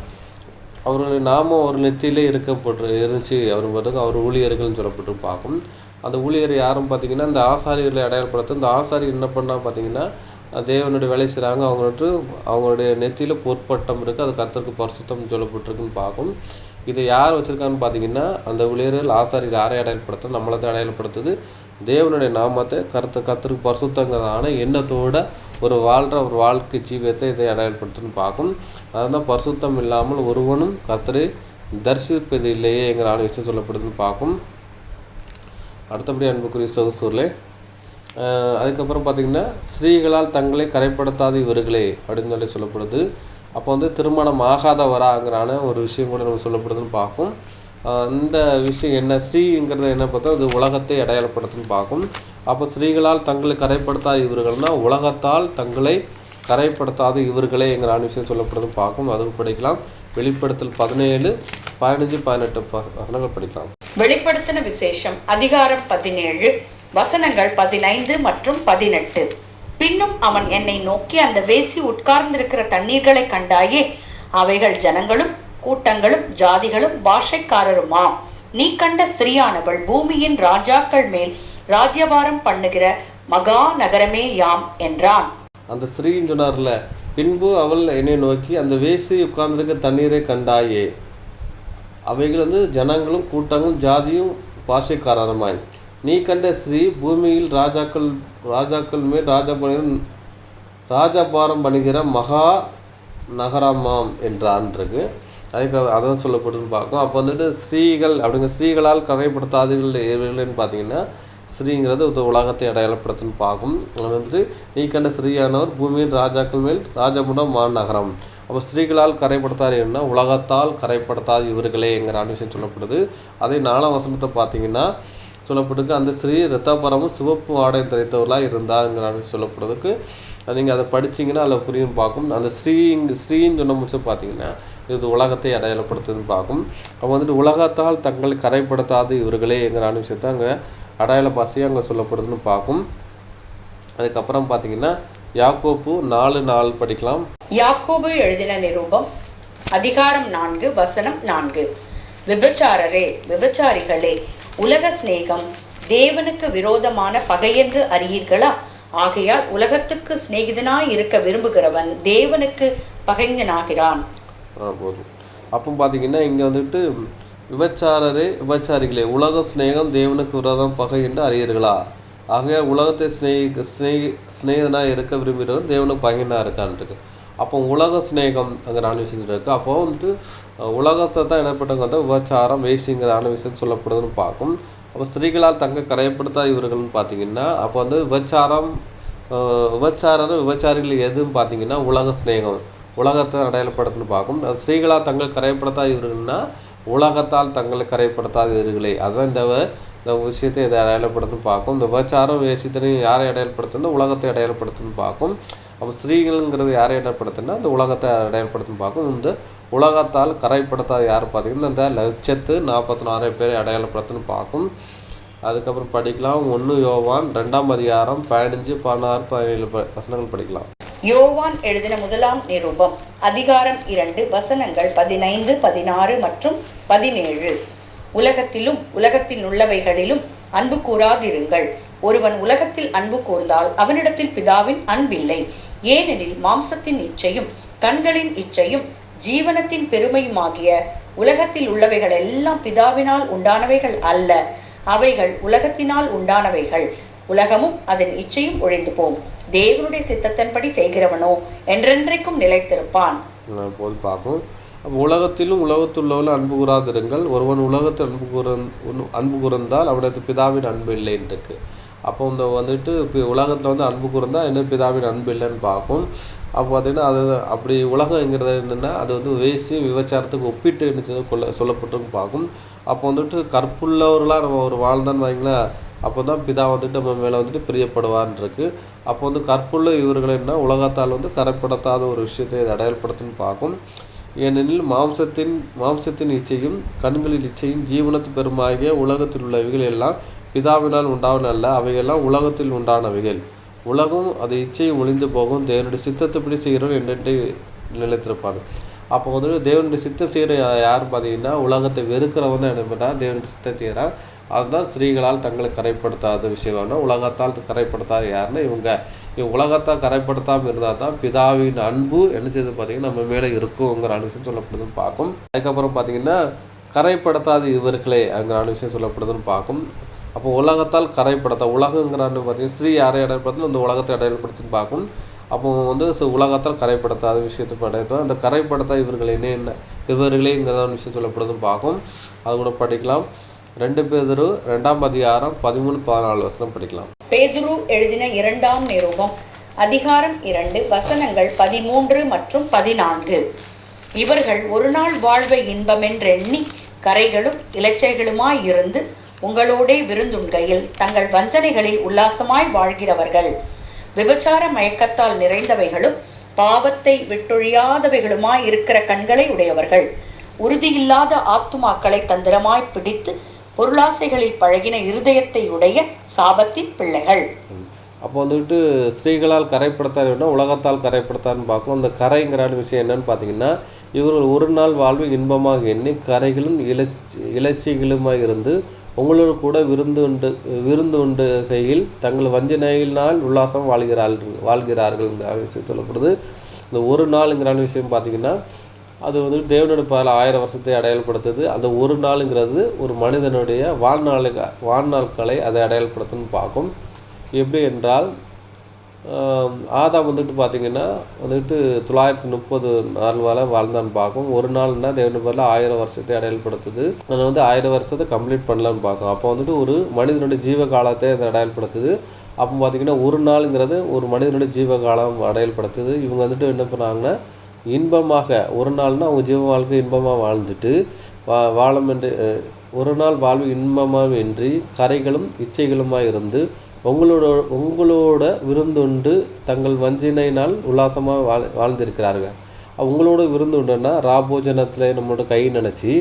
அவருடைய நாமம் ஒரு நெத்தியிலே இருந்துச்சு. அவர் ஊழியர்கள்னு சொல்லப்பட்டு பார்க்கும். அந்த ஊழியர் யாரும் பார்த்தீங்கன்னா இந்த ஆசாரியர்களை அடையாளப்படுத்த இந்த ஆசாரியர் என்ன பண்ணா பார்த்தீங்கன்னா தேவனுடைய வேலை செய்கிறாங்க. அவங்களுடைய நெத்தியில் பொற்பட்டம் இருக்குது, அது கர்த்தருக்கு பரிசுத்தம் சொல்லப்பட்டிருக்குன்னு பார்க்கும். இதை யார் வச்சுருக்கான்னு பார்த்தீங்கன்னா அந்த ஊழியர்கள் ஆசாரியர் யாரை அடையாளப்படுத்த நம்மளை அடையாளப்படுத்துது தேவனுடைய நாமத்தை கர்த்தருக்கு பரிசுத்தங்கிறதான எண்ணத்தோட ஒரு வாழ்க்கை ஜீவியத்தை இதை அடையாளப்படுத்துன்னு பார்க்கும். அதுதான் பரிசுத்தம் இல்லாமல் ஒருவனும் கர்த்தரை தரிசிப்பது இல்லையேங்கிற விஷயம் சொல்லப்படுதுன்னு பார்க்கும். அடுத்தபடி அன்புக்குரிய சகோதரர்களே, அதுக்கப்புறம் பார்த்தீங்கன்னா ஸ்திரீகளால் தங்களை கரைப்படுத்தாத இவர்களே அப்படின்னு சொல்லப்படுது. அப்போ திருமணம் ஆகாதவராங்கிறான ஒரு விஷயம் கூட நம்ம சொல்லப்படுதுன்னு பார்க்கும். இந்த விஷயம் என்ன ஸ்ரீங்கிறத என்ன பார்த்தா அது உலகத்தை அடையாளப்படுத்துன்னு பார்க்கும். அப்போ ஸ்திரீகளால் தங்களை கரைப்படுத்தாத இவர்கள்னா உலகத்தால் தங்களை கரைப்படுத்தாத இவர்களேங்கிற விஷயம் சொல்லப்படுதுன்னு பார்க்கும். அதுவும் படிக்கலாம். வெளிப்படுத்தல் 17, 15, 18 வசனங்கள் படிக்கலாம். வெளிப்படுத்தின விசேஷம் அதிகாரம் 17 வசனங்கள் 15 மற்றும் 18. பின்னும் அவன் என்னை நோக்கி அந்த வேசி உட்கார்ந்திருக்கிற தண்ணீர்களை கண்டாயே, அவைகள் ஜனங்களும் கூட்டங்களும் ஜாதிகளும் பாஷைக்காரருமாம். நீ கண்ட ஸ்திரீயானவள் பூமியின் ராஜாக்கள் மேல் ராஜ்யபாரம் பண்ணுகிற மகா நகரமே யாம் என்றான். அந்த ஸ்திரீன்னு சொன்னார்ல, பின்பு அவள் என்னை நோக்கி அந்த வேசி உட்கார்ந்திருக்க தண்ணீரை கண்டாயே, அவைகள் ஜனங்களும் கூட்டங்களும் ஜாதியும் பாஷைக்காரமாய் நீ கண்ட ஸ்ரீ பூமியில் ராஜாக்கள் மேல் ராஜபாரம் பண்ணுகிற மகா நகரமாம் என்றான் இருக்கு. அதுக்கு அதான் சொல்லப்படுதுன்னு பார்க்கும். அப்போ வந்துட்டு ஸ்ரீகள் அப்படிங்கிற ஸ்ரீகளால் கரைப்படுத்தாதீர்கள்னு பார்த்தீங்கன்னா ஸ்ரீங்கிறது ஒரு உலகத்தை அடையாளப்படுத்துன்னு பார்க்கும். அது வந்துட்டு நீ கண்ட ஸ்ரீயானவர் பூமியின் ராஜாக்கள் மேல் ராஜபுரம் மாநகரம். அப்போ ஸ்ரீகளால் கரைப்படுத்தாதீங்கன்னா உலகத்தால் கரைப்படுத்தாது இவர்களேங்கிற விஷயம் சொல்லப்படுது. அதே 4ஆம் வசனத்தை பார்த்தீங்கன்னா சொல்லப்படுது அந்த ஸ்ரீ இரத்தாபரமும் சிவப்பு ஆடை தரித்தவர்களாக இருந்தாருங்கிற சொல்லப்படுறதுக்கு நீங்கள் அதை படிச்சிங்கன்னா அதில் புரியும் பார்க்கும். அந்த ஸ்ரீன்னு சொன்ன முடிச்சு பார்த்தீங்கன்னா இது உலகத்தை அடையாளப்படுத்துதுன்னு பார்க்கும். அவங்க வந்துட்டு உலகத்தால் தங்களை கரைப்படுத்தாது இவர்களேங்கிற விஷயத்தை அங்கே அடையாள பாசையாக அங்கே சொல்லப்படுதுன்னு பார்க்கும். அதுக்கப்புறம் பார்த்தீங்கன்னா யாக்கோபு 4:4 படிக்கலாம். யாக்கோபு எழுதின நிருபம் அதிகாரம் 4 வசனம் 4. விபச்சாரரே விபச்சாரிகளே, உலக சிநேகம் தேவனுக்கு விரோதமான பகையென்று அறியீர்களா? ஆகையால் உலகத்துக்கு சிநேகிதனாய் இருக்க விரும்புகிறவன் தேவனுக்கு பகைஞனாகிறான். போதும். அப்போ பார்த்தீங்கன்னா இங்கே வந்துட்டு விபச்சாரரே விபச்சாரிகளே, உலக சிநேகம் தேவனுக்கு விரோதம் பகை என்று அறியீர்களா? ஆகையால் உலகத்தை சிநேகிதனாக இருக்க விரும்புகிறவர் தேவனுக்கு பகையனாக இருக்கான்ட்டு. அப்போ உலக சிநேகம் அங்கே விஷயம் இருக்குது. அப்போ வந்துட்டு உலகத்தை தான் என்னப்பட்டவங்க விபச்சாரம் வேசிங்கிற விஷயம் சொல்லப்படுதுன்னு பார்க்கும். அப்போ ஸ்திரீகளால் தங்க கரையப்படுத்தா இவர்கள்னு பார்த்தீங்கன்னா அப்போ வந்து விபச்சாரிகள் எதுன்னு பார்த்தீங்கன்னா உலக சிநேகம் உலகத்தை அடையாளப்படுத்துன்னு பார்க்கும். ஸ்திரீகளால் தங்கள் கரையப்படுத்தா இவர்கள்னா உலகத்தால் தங்களை கரைப்படுத்தாத இவர்களே. அதுதான் இந்த விஷயத்தை இதை அடையாளப்படுத்துன்னு பார்க்கும். இந்த விபச்சாரம் வேசித்தனையும் யாரை அடையாளப்படுத்துன்னா உலகத்தை அடையாளப்படுத்துன்னு பார்க்கும். அப்போ ஸ்திரீகள்ங்கிறது யாரை அடையாளப்படுத்துன்னா இந்த உலகத்தை அடையாளப்படுத்துன்னு பார்க்கும். இந்த உலகத்தால் கரைப்படுத்தாத யார் பார்த்தீங்கன்னா இந்த 1,46,000 பேரை அடையாளப்படுத்துன்னு பார்க்கும். அதுக்கப்புறம் படிக்கலாம் 1 யோவான் 2ஆம் அதிகாரம் 15, 16, 17 வசனங்கள் படிக்கலாம். யோவான் எழுதின முதலாம் நிருபம் அதிகாரம் 2 வசனங்கள் 15, 16 மற்றும் 17. உலகத்திலும் உலகத்தில் உள்ளவைகளிலும் அன்பு கூறாதிருங்கள். ஒருவன் உலகத்தில் அன்பு கூர்ந்தால் அவனிடத்தில் பிதாவின் அன்பில்லை. ஏனெனில் மாம்சத்தின் இச்சையும் கண்களின் இச்சையும் ஜீவனத்தின் பெருமையுமாகிய உலகத்தில் உள்ளவைகள் எல்லாம் பிதாவினால் உண்டானவைகள் அல்ல, அவைகள் உலகத்தினால் உண்டானவைகள். உலகமும் அதன் இச்சையும் ஒழிந்து போம். தேவனுடைய சித்தத்தின்படி செய்கிறவனோ என்றென்றைக்கும் நிலைத்திருப்பான். பார்ப்போம். உலகத்திலும் உலகத்துள்ளவர்கள் அன்பு கூறாதிருங்கள். ஒருவன் உலகத்தில் அன்பு கூர்ந்தால் அவனது பிதாவின் அன்பு இல்லைன்னு இருக்கு. அப்போ இந்த வந்துட்டு உலகத்தில் வந்து அன்பு கூர்ந்தால் என்ன பிதாவின் அன்பு இல்லைன்னு பார்க்கும். அப்போ பார்த்தீங்கன்னா அது அப்படி உலகங்கிறது என்னென்னா அது வந்து வேசி விபச்சாரத்துக்கு ஒப்பிட்டு சொல்லப்பட்டுன்னு பார்க்கும். அப்போ வந்துட்டு கற்புள்ளவர்களாக நம்ம ஒரு வாழ்ந்தான்னு வைங்களேன், அப்போ தான் பிதா வந்துட்டு நம்ம மேலே வந்துட்டு பிரியப்படுவான்னு இருக்கு. அப்போ வந்து கற்புள்ள இவர்கள் என்ன உலகத்தால் வந்து கரைப்படுத்தாத ஒரு விஷயத்தை இதை அடையாளப்படுத்துன்னு பார்க்கும். ஏனெனில் மாம்சத்தின் இச்சையும் கண்களின் இச்சையும் ஜீவனத்து பெருமாகிய உலகத்தில் உள்ளவைகள் எல்லாம் பிதாவினால் உண்டானல்ல, அவையெல்லாம் உலகத்தில் உண்டானவைகள். உலகம் அது இச்சையும் ஒளிந்து போகும். தேவனுடைய சித்தத்தைப்படி செய்கிறோம் என்றென்று நிலைத்திருப்பாங்க. அப்போ வந்து தேவனுடைய சித்தம் செய்கிற யார் பார்த்தீங்கன்னா உலகத்தை வெறுக்கிறவன் தான் என்ன பண்ணா தேவனுடைய சித்தம் செய்கிறான். அதுதான் ஸ்திரீகளால் தங்களை கரைப்படுத்தாத விஷயம். உலகத்தால் கரைப்படுத்தாத யாருன்னா இவங்க உலகத்தால் கரைப்படுத்தாமல் இருந்தால் தான் பிதாவின் அன்பு என்ன செய்து பார்த்தீங்கன்னா நம்ம மேலே இருக்குங்கிற விஷயம் சொல்லப்படுதுன்னு பார்க்கும். அதுக்கப்புறம் பார்த்தீங்கன்னா கரைப்படுத்தாத இவர்களே அங்கிற விஷயம் சொல்லப்படுதுன்னு பார்க்கும். அப்போ உலகத்தால் உலகங்கிறான்னு பார்த்தீங்கன்னா ஸ்ரீ யாரை அடையாளப்படுத்தணும் இந்த உலகத்தை அடையாளப்படுத்துன்னு பார்க்கும். அப்போ வந்து உலகத்தால் கரைப்படுத்தாத விஷயத்தை படைத்தோம். அந்த கரைப்படுத்தா இவர்களேங்கிற விஷயம் சொல்லப்படுதுன்னு பார்க்கும். அது கூட படிக்கலாம். 2 பேதுரு 2ஆம் அதிகாரம் 13, 14 வசனம் படிக்கலாம். பேதுரு எழுதின 2ஆம் நிருபம் அதிகாரம் 2 வசனங்கள் 13 மற்றும் 14. இவர்கள் ஒரு நாள் வாழ்வை இன்பமென்றெண்ணி கரைகளும் இலச்சைகளுமாய் இருந்து உங்களோடே விருந்துண்கையில் தங்கள் வஞ்சனைகளில் உல்லாசமாய் வாழ்கிறவர்கள். விபச்சார மயக்கத்தால் நிறைந்தவைகளும் பாவத்தை விட்டொழியாதவைகளுமாய் இருக்கிற கண்களை உடையவர்கள். உறுதியில்லாத ஆத்துமாக்களை தந்திரமாய் பிடித்து பொருளாசைகளில் பழகின இருதயத்தை உடைய சாபத்தின் பிள்ளைகள். அப்போ வந்துட்டு ஸ்திரீகளால் கரைப்படுத்தாருன்னா உலகத்தால் கரைப்படுத்தான்னு பார்க்கும். அந்த கரைங்கிற விஷயம் என்னன்னு பார்த்தீங்கன்னா இவர்கள் ஒரு நாள் வாழ்வு இன்பமாக எண்ணி கரைகளும் இலச்சிகளுமாய் இருந்து உங்களோடு கூட விருந்து உண்டுகையில் தங்கள் வஞ்சனையினால் உல்லாசம் வாழ்கிறார்கள் விஷயம் சொல்லப்படுது. இந்த ஒரு நாளுங்கிற விஷயம் பார்த்தீங்கன்னா அது வந்து தேவனுடைய பார்வையில் 1000 வருஷத்தை அடையாளப்படுத்துது. அந்த ஒரு நாளுங்கிறது ஒரு மனிதனுடைய வாழ்நாட்களை அதை அடையாளப்படுத்துன்னு பார்க்கும். எப்படி என்றால் ஆதாம் வந்துட்டு பார்த்தீங்கன்னா வந்துட்டு 930 நாள் வரை வாழ்ந்தான்னு பார்க்கும். ஒரு நாள்னா தேவனுடைய பார்வையில் 1000 வருஷத்தை அடையாளப்படுத்துது. அதை வந்து 1000 வருஷத்தை கம்ப்ளீட் பண்ணலான்னு பார்க்கும். அப்போ வந்துட்டு ஒரு மனிதனுடைய ஜீவ காலத்தை அதை அடையாளப்படுத்துது. அப்போ பார்த்தீங்கன்னா ஒரு நாளுங்கிறது ஒரு மனிதனுடைய ஜீவ காலம் அடையாளப்படுத்துது. இவங்க வந்துட்டு என்ன பண்ணாங்கன்னா இன்பமாக ஒரு நாள்னா அவங்க ஜீவ வாழ்க்கை இன்பமாக வாழ்ந்துட்டு வாழும் என்று ஒரு நாள் வாழ்வு இன்பமாக இன்றி கரைகளும் இச்சைகளுமாக இருந்து உங்களோட விருந்துண்டு தங்கள் வஞ்சினையினால் உல்லாசமாக வாழ்ந்திருக்கிறார்கள். உங்களோட விருந்துண்டுன்னா ராபோஜனத்தில் நம்மளோட கை நினச்சி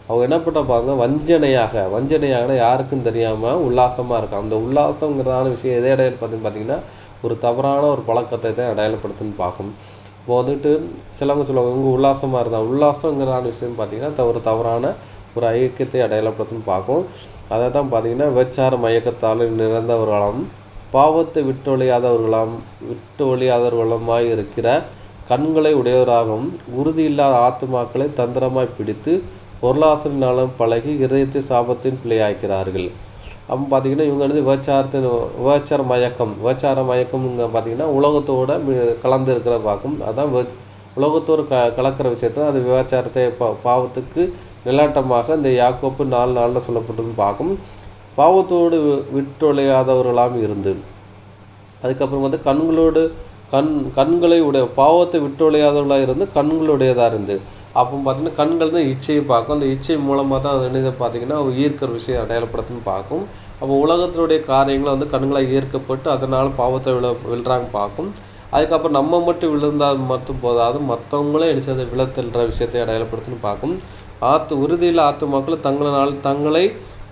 அவங்க என்ன பண்ணுறாங்க வஞ்சனையாக யாருக்கும் தெரியாமல் உல்லாசமாக இருக்காங்க. அந்த உல்லாசங்கிறதான விஷயம் எதை அடையாளப்படுத்துன்னு பார்த்தீங்கன்னா ஒரு தவறான ஒரு பழக்கத்தை தான் அடையாளப்படுத்துன்னு பார்க்கும். இப்போ வந்துட்டு சிலவங்க சொல்லுவாங்க இவங்க உல்லாசமாக இருந்தால் உல்லாசங்கிறதான விஷயம் பார்த்தீங்கன்னா ஒரு தவறான ஒரு ஐக்கியத்தை அடையாளப்படுத்துன்னு பார்க்கும். அதை தான் பார்த்தீங்கன்னா விபச்சார மயக்கத்தால் நிறைந்தவர்களாம் பாவத்தை விட்டு ஒழியாதவர்களுமாய் இருக்கிற கண்களை உடையவராகவும் உறுதி இல்லாத ஆத்துமாக்களை தந்திரமாய் பிடித்து பொருளாசனாலும் பழகி இதயத்தை சாபத்தின் பிள்ளையாக்கிறார்கள். அப்போ பார்த்தீங்கன்னா இவங்க வந்து விபச்சார மயக்கம்ங்க பார்த்தீங்கன்னா உலகத்தோட கலந்து இருக்கிற பார்க்கும். அதான் உலகத்தோடு கலக்கிற விஷயத்த அது விபச்சாரத்தை பாவத்துக்கு நிலாட்டமாக இந்த யாக்கோப்பு 4:4 சொல்லப்பட்டதுன்னு பார்க்கும். பாவத்தோடு விட்டொழியாதவர்களாம் இருந்து அதுக்கப்புறம் வந்து கண்களை பாவத்தை விட்டொழியாதவர்களாக இருந்து கண்களுடையதாக இருந்து அப்போ பார்த்தீங்கன்னா கண்கள் தான் இச்சையை பார்க்கும். அந்த இச்சை மூலமாக தான் அது என்ன பார்த்தீங்கன்னா ஈர்க்கிற விஷயம் அடையாளப்படுத்துன்னு பார்க்கும். அப்போ உலகத்தினுடைய காரியங்களை வந்து கண்களாக ஈர்க்கப்பட்டு அதனால் பாவத்தை விழுறாங்க பார்க்கும். அதுக்கப்புறம் நம்ம மட்டும் விழுந்தால் மட்டும் போதாது மற்றவங்களே என்ன விழத்தல்ற விஷயத்தை அடையாளப்படுத்துன்னு பார்க்கும். உறுதியில் ஆத்துமாக்கள் தங்களை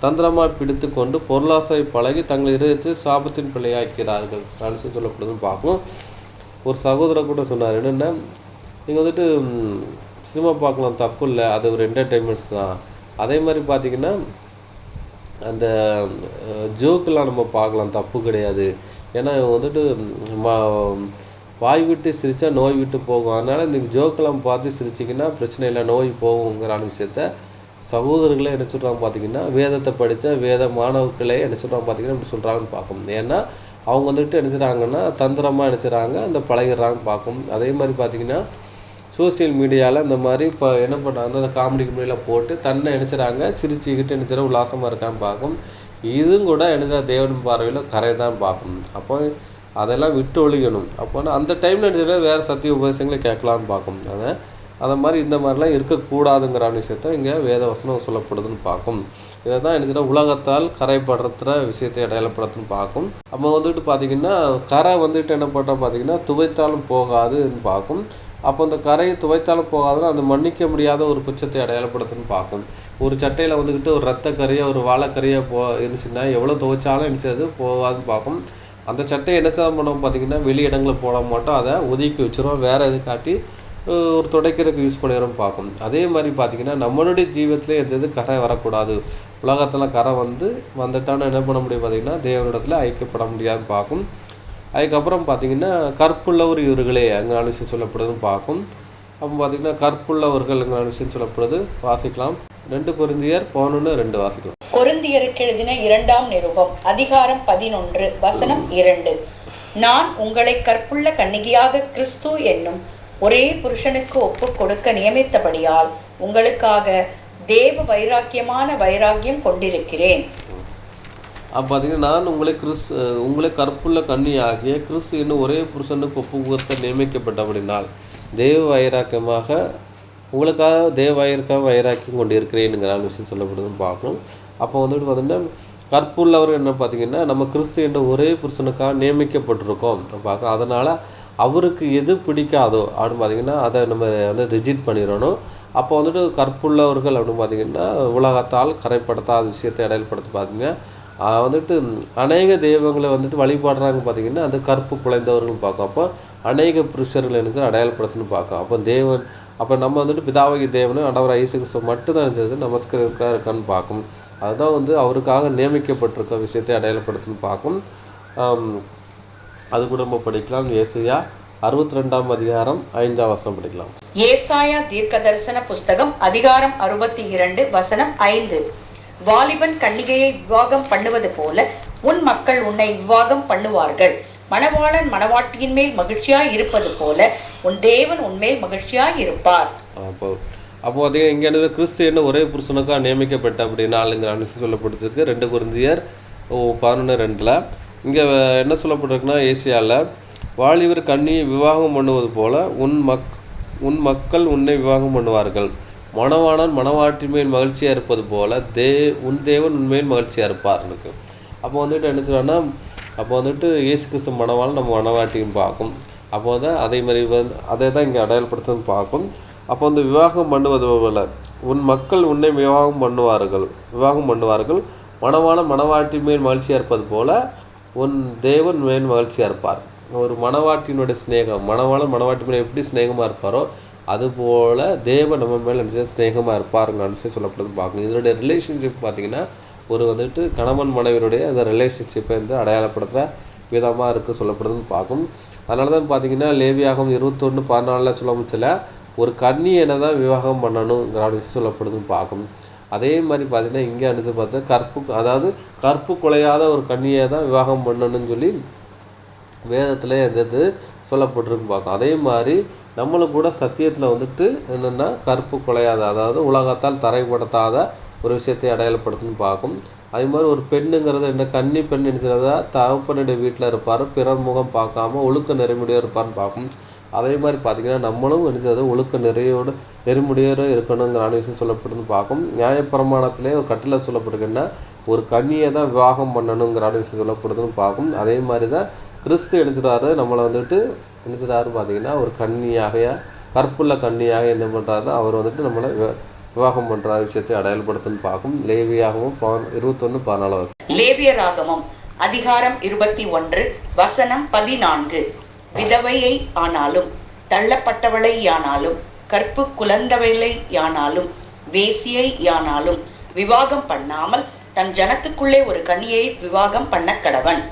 தந்திரமாக பிடித்து கொண்டு பொருளாசை பழகி தங்கள் இதயத்தை சாபத்தின் பிள்ளையாக்கிறார்கள் சொல்லப்படுதுன்னு பார்க்கும். ஒரு சகோதரர் கூட சொன்னார் என்னென்னா நீங்கள் வந்துட்டு சினிமா பார்க்கலாம் தப்பு இல்லை, அது ஒரு என்டர்டெயின்மெண்ட்ஸ் தான். அதே மாதிரி பார்த்தீங்கன்னா அந்த ஜோக்கெலாம் நம்ம பார்க்கலாம் தப்பு கிடையாது. ஏன்னா வந்துட்டு வாய் விட்டு சிரித்தா நோய் விட்டு போகும். அதனால் இந்த ஜோக்கெல்லாம் பார்த்து சிரிச்சிங்கன்னா பிரச்சனை இல்லை, நோய் போகுங்கிறான விஷயத்த சகோதரர்களே என்ன சொல்கிறாங்க பார்த்தீங்கன்னா வேதத்தை படித்த வேத மாணவர்களே என்ன சொல்கிறாங்க பார்த்தீங்கன்னா இப்படி சொல்கிறாங்கன்னு பார்க்கும். ஏன்னா அவங்க வந்துட்டு என்ன செய்கிறாங்கன்னா தந்திரமாக என்ன செய்கிறாங்க அந்த பழகிடுறாங்கன்னு பார்க்கும். அதே மாதிரி பார்த்தீங்கன்னா சோசியல் மீடியாவில் இந்த மாதிரி இப்போ என்ன பண்ணுறாங்க அந்த காமெடி கம்பெனியில் போட்டு தன்னை நினச்சிறாங்க சிரிச்சுக்கிட்டு நினச்சிட உல்லாசமாக இருக்கான்னு பார்க்கும். இதுவும் கூட என்ன தேவன் பார்வையில் கரை தான் பார்க்கும். அப்போ அதெல்லாம் விட்டு ஒழிக்கணும். அப்போ அந்த டைமில் நினச்சிட வேறு சத்திய உபதேசங்களை கேட்கலான்னு பார்க்கும். அதை மாதிரி இந்த மாதிரிலாம் இருக்கக்கூடாதுங்கிற விஷயத்த இங்கே வேத வசனம் சொல்லப்படுதுன்னு பார்க்கும். இதை தான் என்ன உலகத்தால் கரைப்படுத்துகிற விஷயத்தை அடையாளப்படுத்துன்னு பார்க்கும். அப்போ வந்துட்டு பார்த்தீங்கன்னா கரை வந்துட்டு என்ன பண்ணுறோம் பார்த்தீங்கன்னா துவைத்தாலும் போகாதுன்னு பார்க்கும். அப்போ அந்த கரையை துவைத்தாலும் போகாதுன்னா அந்த மன்னிக்க முடியாத ஒரு குற்றத்தை அடையாளப்படுத்துன்னு பார்க்கும். ஒரு சட்டையில் வந்துக்கிட்டு ஒரு ரத்த கரையை ஒரு வாழைக்கரையை இருந்துச்சுன்னா எவ்வளோ துவைச்சாலும் நினச்சது போகாதுன்னு பார்க்கும். அந்த சட்டையை என்ன பண்ணோம் பார்த்தீங்கன்னா வெளி இடங்களில் போட மாட்டோம், அதை ஒதுக்கி வச்சுருவோம், வேறு எது காட்டி ஒரு துடைக்கிறதுக்கு யூஸ் பண்ணிடுறோம் பார்க்கும். அதே மாதிரி பார்த்தீங்கன்னா நம்மளுடைய ஜீவத்திலே எது கரை வரக்கூடாது. உலகத்தில் கரை வந்துட்டான்னு என்ன பண்ண முடியும் பார்த்தீங்கன்னா தேவனிடத்தில் ஐக்கியப்பட முடியாதுன்னு பார்க்கும். அதுக்கப்புறம் பார்த்தீங்கன்னா கற்புள்ளவர் இவர்களே அங்கே விஷயம் சொல்லப்படுதுன்னு பார்க்கும். அப்போ பார்த்தீங்கன்னா கற்புள்ளவர்கள் அங்கே விஷயம் சொல்லப்படுது. வாசிக்கலாம் 2 கொரிந்தியர் 11:2 வாசிக்கலாம். கொரிந்தியருக்கு எழுதின 2ஆம் நிருபம் அதிகாரம் 11 வசனம் 2. நான் உங்களை கற்புள்ள கன்னிகையாக கிறிஸ்து என்னும் ஒரே புருஷனுக்கு ஒப்புக் கொடுக்க நியமித்தபடியால் உங்களுக்காக தேவ வைராக்கியம் கொண்டிருக்கிறேன். அப்போ பார்த்தீங்கன்னா நான் உங்களை கற்புள்ள கன்னியாகிய கிறிஸ்து என்னும் ஒரே புருஷனுக்கு ஒப்பு கொடுக்க நியமிக்கப்பட்டபடினால் தேவ வைராக்கியமாக உங்களுக்காக வைராக்கியம் கொண்டு இருக்கிறேனுங்கிற விஷயம் சொல்லப்படுதுன்னு பார்க்கணும். அப்போ வந்துட்டு பார்த்தீங்கன்னா கற்புள்ளவர் என்ன பார்த்தீங்கன்னா நம்ம கிறிஸ்து என்ற ஒரே புருஷனுக்காக நியமிக்கப்பட்டிருக்கோம் பார்க்க. அதனால் அவருக்கு எது பிடிக்காதோ அப்படின்னு பார்த்தீங்கன்னா அதை நம்ம ரிஜெக்ட் பண்ணிடணும். அப்போ வந்துட்டு கற்புள்ளவர்கள் அப்படின்னு பார்த்தீங்கன்னா உலகத்தால் கரைப்படுத்தாத விஷயத்தை அடையாளப்படுத்தி பார்த்தீங்க வந்துட்டு அநேக தெய்வங்களை வந்துட்டு வழிபாடுறாங்க பார்த்தீங்கன்னா அந்த கற்பு குலைந்தவர்கள் பார்க்கும். அப்போ அநேக புருஷர்கள் என்ன அடையாளப்படுத்துன்னு பார்க்கும். அப்போ நம்ம வந்துட்டு பிதாவாகிய தேவனும் ஆண்டவர் இயேசு கிறிஸ்து மட்டும்தான் நமஸ்காரம் இருக்கான்னு பார்க்கும். அதுதான் அவருக்காக நியமிக்கப்பட்டிருக்க விஷயத்தை அடையாளப்படுத்துன்னு பார்க்கும். அது கூட நம்ம படிக்கலாம். ஏசாயா 62ஆம் அதிகாரம் 5ஆம் வசனம் படிக்கலாம். ஏசாயா தீர்க்கதரிசன புஸ்தகம் அதிகாரம் 62 வசனம் 5. வாலிபன் கன்னிகையை விவாகம் பண்ணுவது போல உன் மக்கள் உன்னை விவாகம் பண்ணுவார்கள். மணவாளன் மணவாட்டியின் மேல் மகிழ்ச்சியாய் இருப்பது போல உன் தேவன் உன்மேல் மகிழ்ச்சியாய் இருப்பார். அப்போ அதே இங்க கிறிஸ்து என்ன ஒரே புருஷனுக்கா நியமிக்கப்பட்ட அப்படின்னா சொல்லப்பட்டிருக்கு 2 கொரிந்தியர் 11:2. இங்க என்ன சொல்லப்பட்டிருக்குன்னா, ஏசியால வாலிபர் கன்னியை விவாகம் பண்ணுவது போல உன் மக்கள் உன்னை விவாகம் பண்ணுவார்கள். மணவாளன் மணவாட்டி மேல் மகிழ்ச்சியா இருப்பது போல உன் தேவன் உண்மையில் மகிழ்ச்சியா இருப்பார் இருக்கு. அப்போ வந்துட்டு என்ன சொல்றாங்கன்னா, அப்போ வந்துட்டு இயேசு கிறிஸ்து மணவாளன் நம்ம மணவாட்டியும் பார்க்கும். அப்போ தான் அதே மாதிரி அதை தான் இங்கே அடையாளப்படுத்துன்னு பார்க்கும். அப்போ வந்து விவாகம் பண்ணுவது போல உன் மக்கள் உன்னை விவாகம் பண்ணுவார்கள். மணவாளன் மணவாட்டி மேல் மகிழ்ச்சியா இருப்பது போல உன் தேவன் மேல் மகிழ்ச்சியா இருப்பார். ஒரு மணவாட்டியினுடைய ஸ்நேகம், மணவாளன் மணவாட்டி மேல் எப்படி ஸ்நேகமா இருப்பாரோ அதுபோல தேவன் நம்ம மேல ஸ்நேகமா இருப்பாருங்க சொல்லப்படுது பார்க்கணும். இதனுடைய ரிலேஷன்ஷிப் பார்த்தீங்கன்னா ஒரு வந்துட்டு கணவன் மனைவியுடைய அந்த ரிலேஷன்ஷிப்பை வந்து அடையாளப்படுத்துகிற விதமாக இருக்குது சொல்லப்படுதுன்னு பார்க்கும். அதனால தான் பார்த்தீங்கன்னா லேவியாகம் 21:14 சொல்ல முடிச்சல ஒரு கன்னியை தான் விவாகம் பண்ணணுங்கிற விஷயம் சொல்லப்படுதுன்னு பார்க்கும். அதே மாதிரி பார்த்தீங்கன்னா இங்கே அனுப்பிச்சு பார்த்தா கற்பு குலையாத ஒரு கன்னியை தான் விவாகம் பண்ணணும்னு சொல்லி வேதத்தில் எது சொல்லப்பட்டிருக்கு பார்க்கும். அதே மாதிரி நம்மளும் கூட சத்தியத்தில் வந்துட்டு என்னென்னா கற்பு குலையாத, அதாவது உலகத்தால் தரைப்படுத்தாத ஒரு விஷயத்தை அடையாளப்படுத்துன்னு பார்க்கும். அதே மாதிரி ஒரு பெண்ணுங்கிறது என்ன, கன்னி பெண் நினைச்சதா தகப்பனுடைய வீட்டில் இருப்பார், பிறர் முகம் பார்க்காம ஒழுக்க நெறிமுடியாக இருப்பார்னு பார்க்கும். அதே மாதிரி பார்த்தீங்கன்னா நம்மளும் நினைச்சது ஒழுக்க நெறிமுடியோடு இருக்கணுங்கிற விஷயம் சொல்லப்படுதுன்னு பார்க்கும். நியாயப்பிரமாணத்திலே ஒரு கட்டளை சொல்லப்படுதுன்னா ஒரு கன்னியை தான் விவாகம் பண்ணணுங்கிற விஷயம் சொல்லப்படுதுன்னு பார்க்கும். அதே மாதிரி தான் கிறிஸ்து நினைச்சிடாரு நம்மளை வந்துட்டு நினைச்சிடாரு பார்த்தீங்கன்னா ஒரு கன்னியாக, கற்புள்ள கன்னியாக என்ன பண்ணுறாரு, அவர் வந்துட்டு நம்மளை விவாகம் பண்ற விஷயத்தை அடையாளப்படுத்துன்னு பார்க்கும். லேவியாகமும் 21:14. லேவியராகமம் அதிகாரம் 21 வசனம் 14. விதவையை ஆனாலும் தள்ளப்பட்டவளை யானாலும் கற்பு குலந்தவளை யானாலும் வேசியை யானாலும் விவாகம் பண்ணாமல் தன் ஜனத்துக்குள்ளே ஒரு கன்னியை விவாகம் பண்ண கடவன்.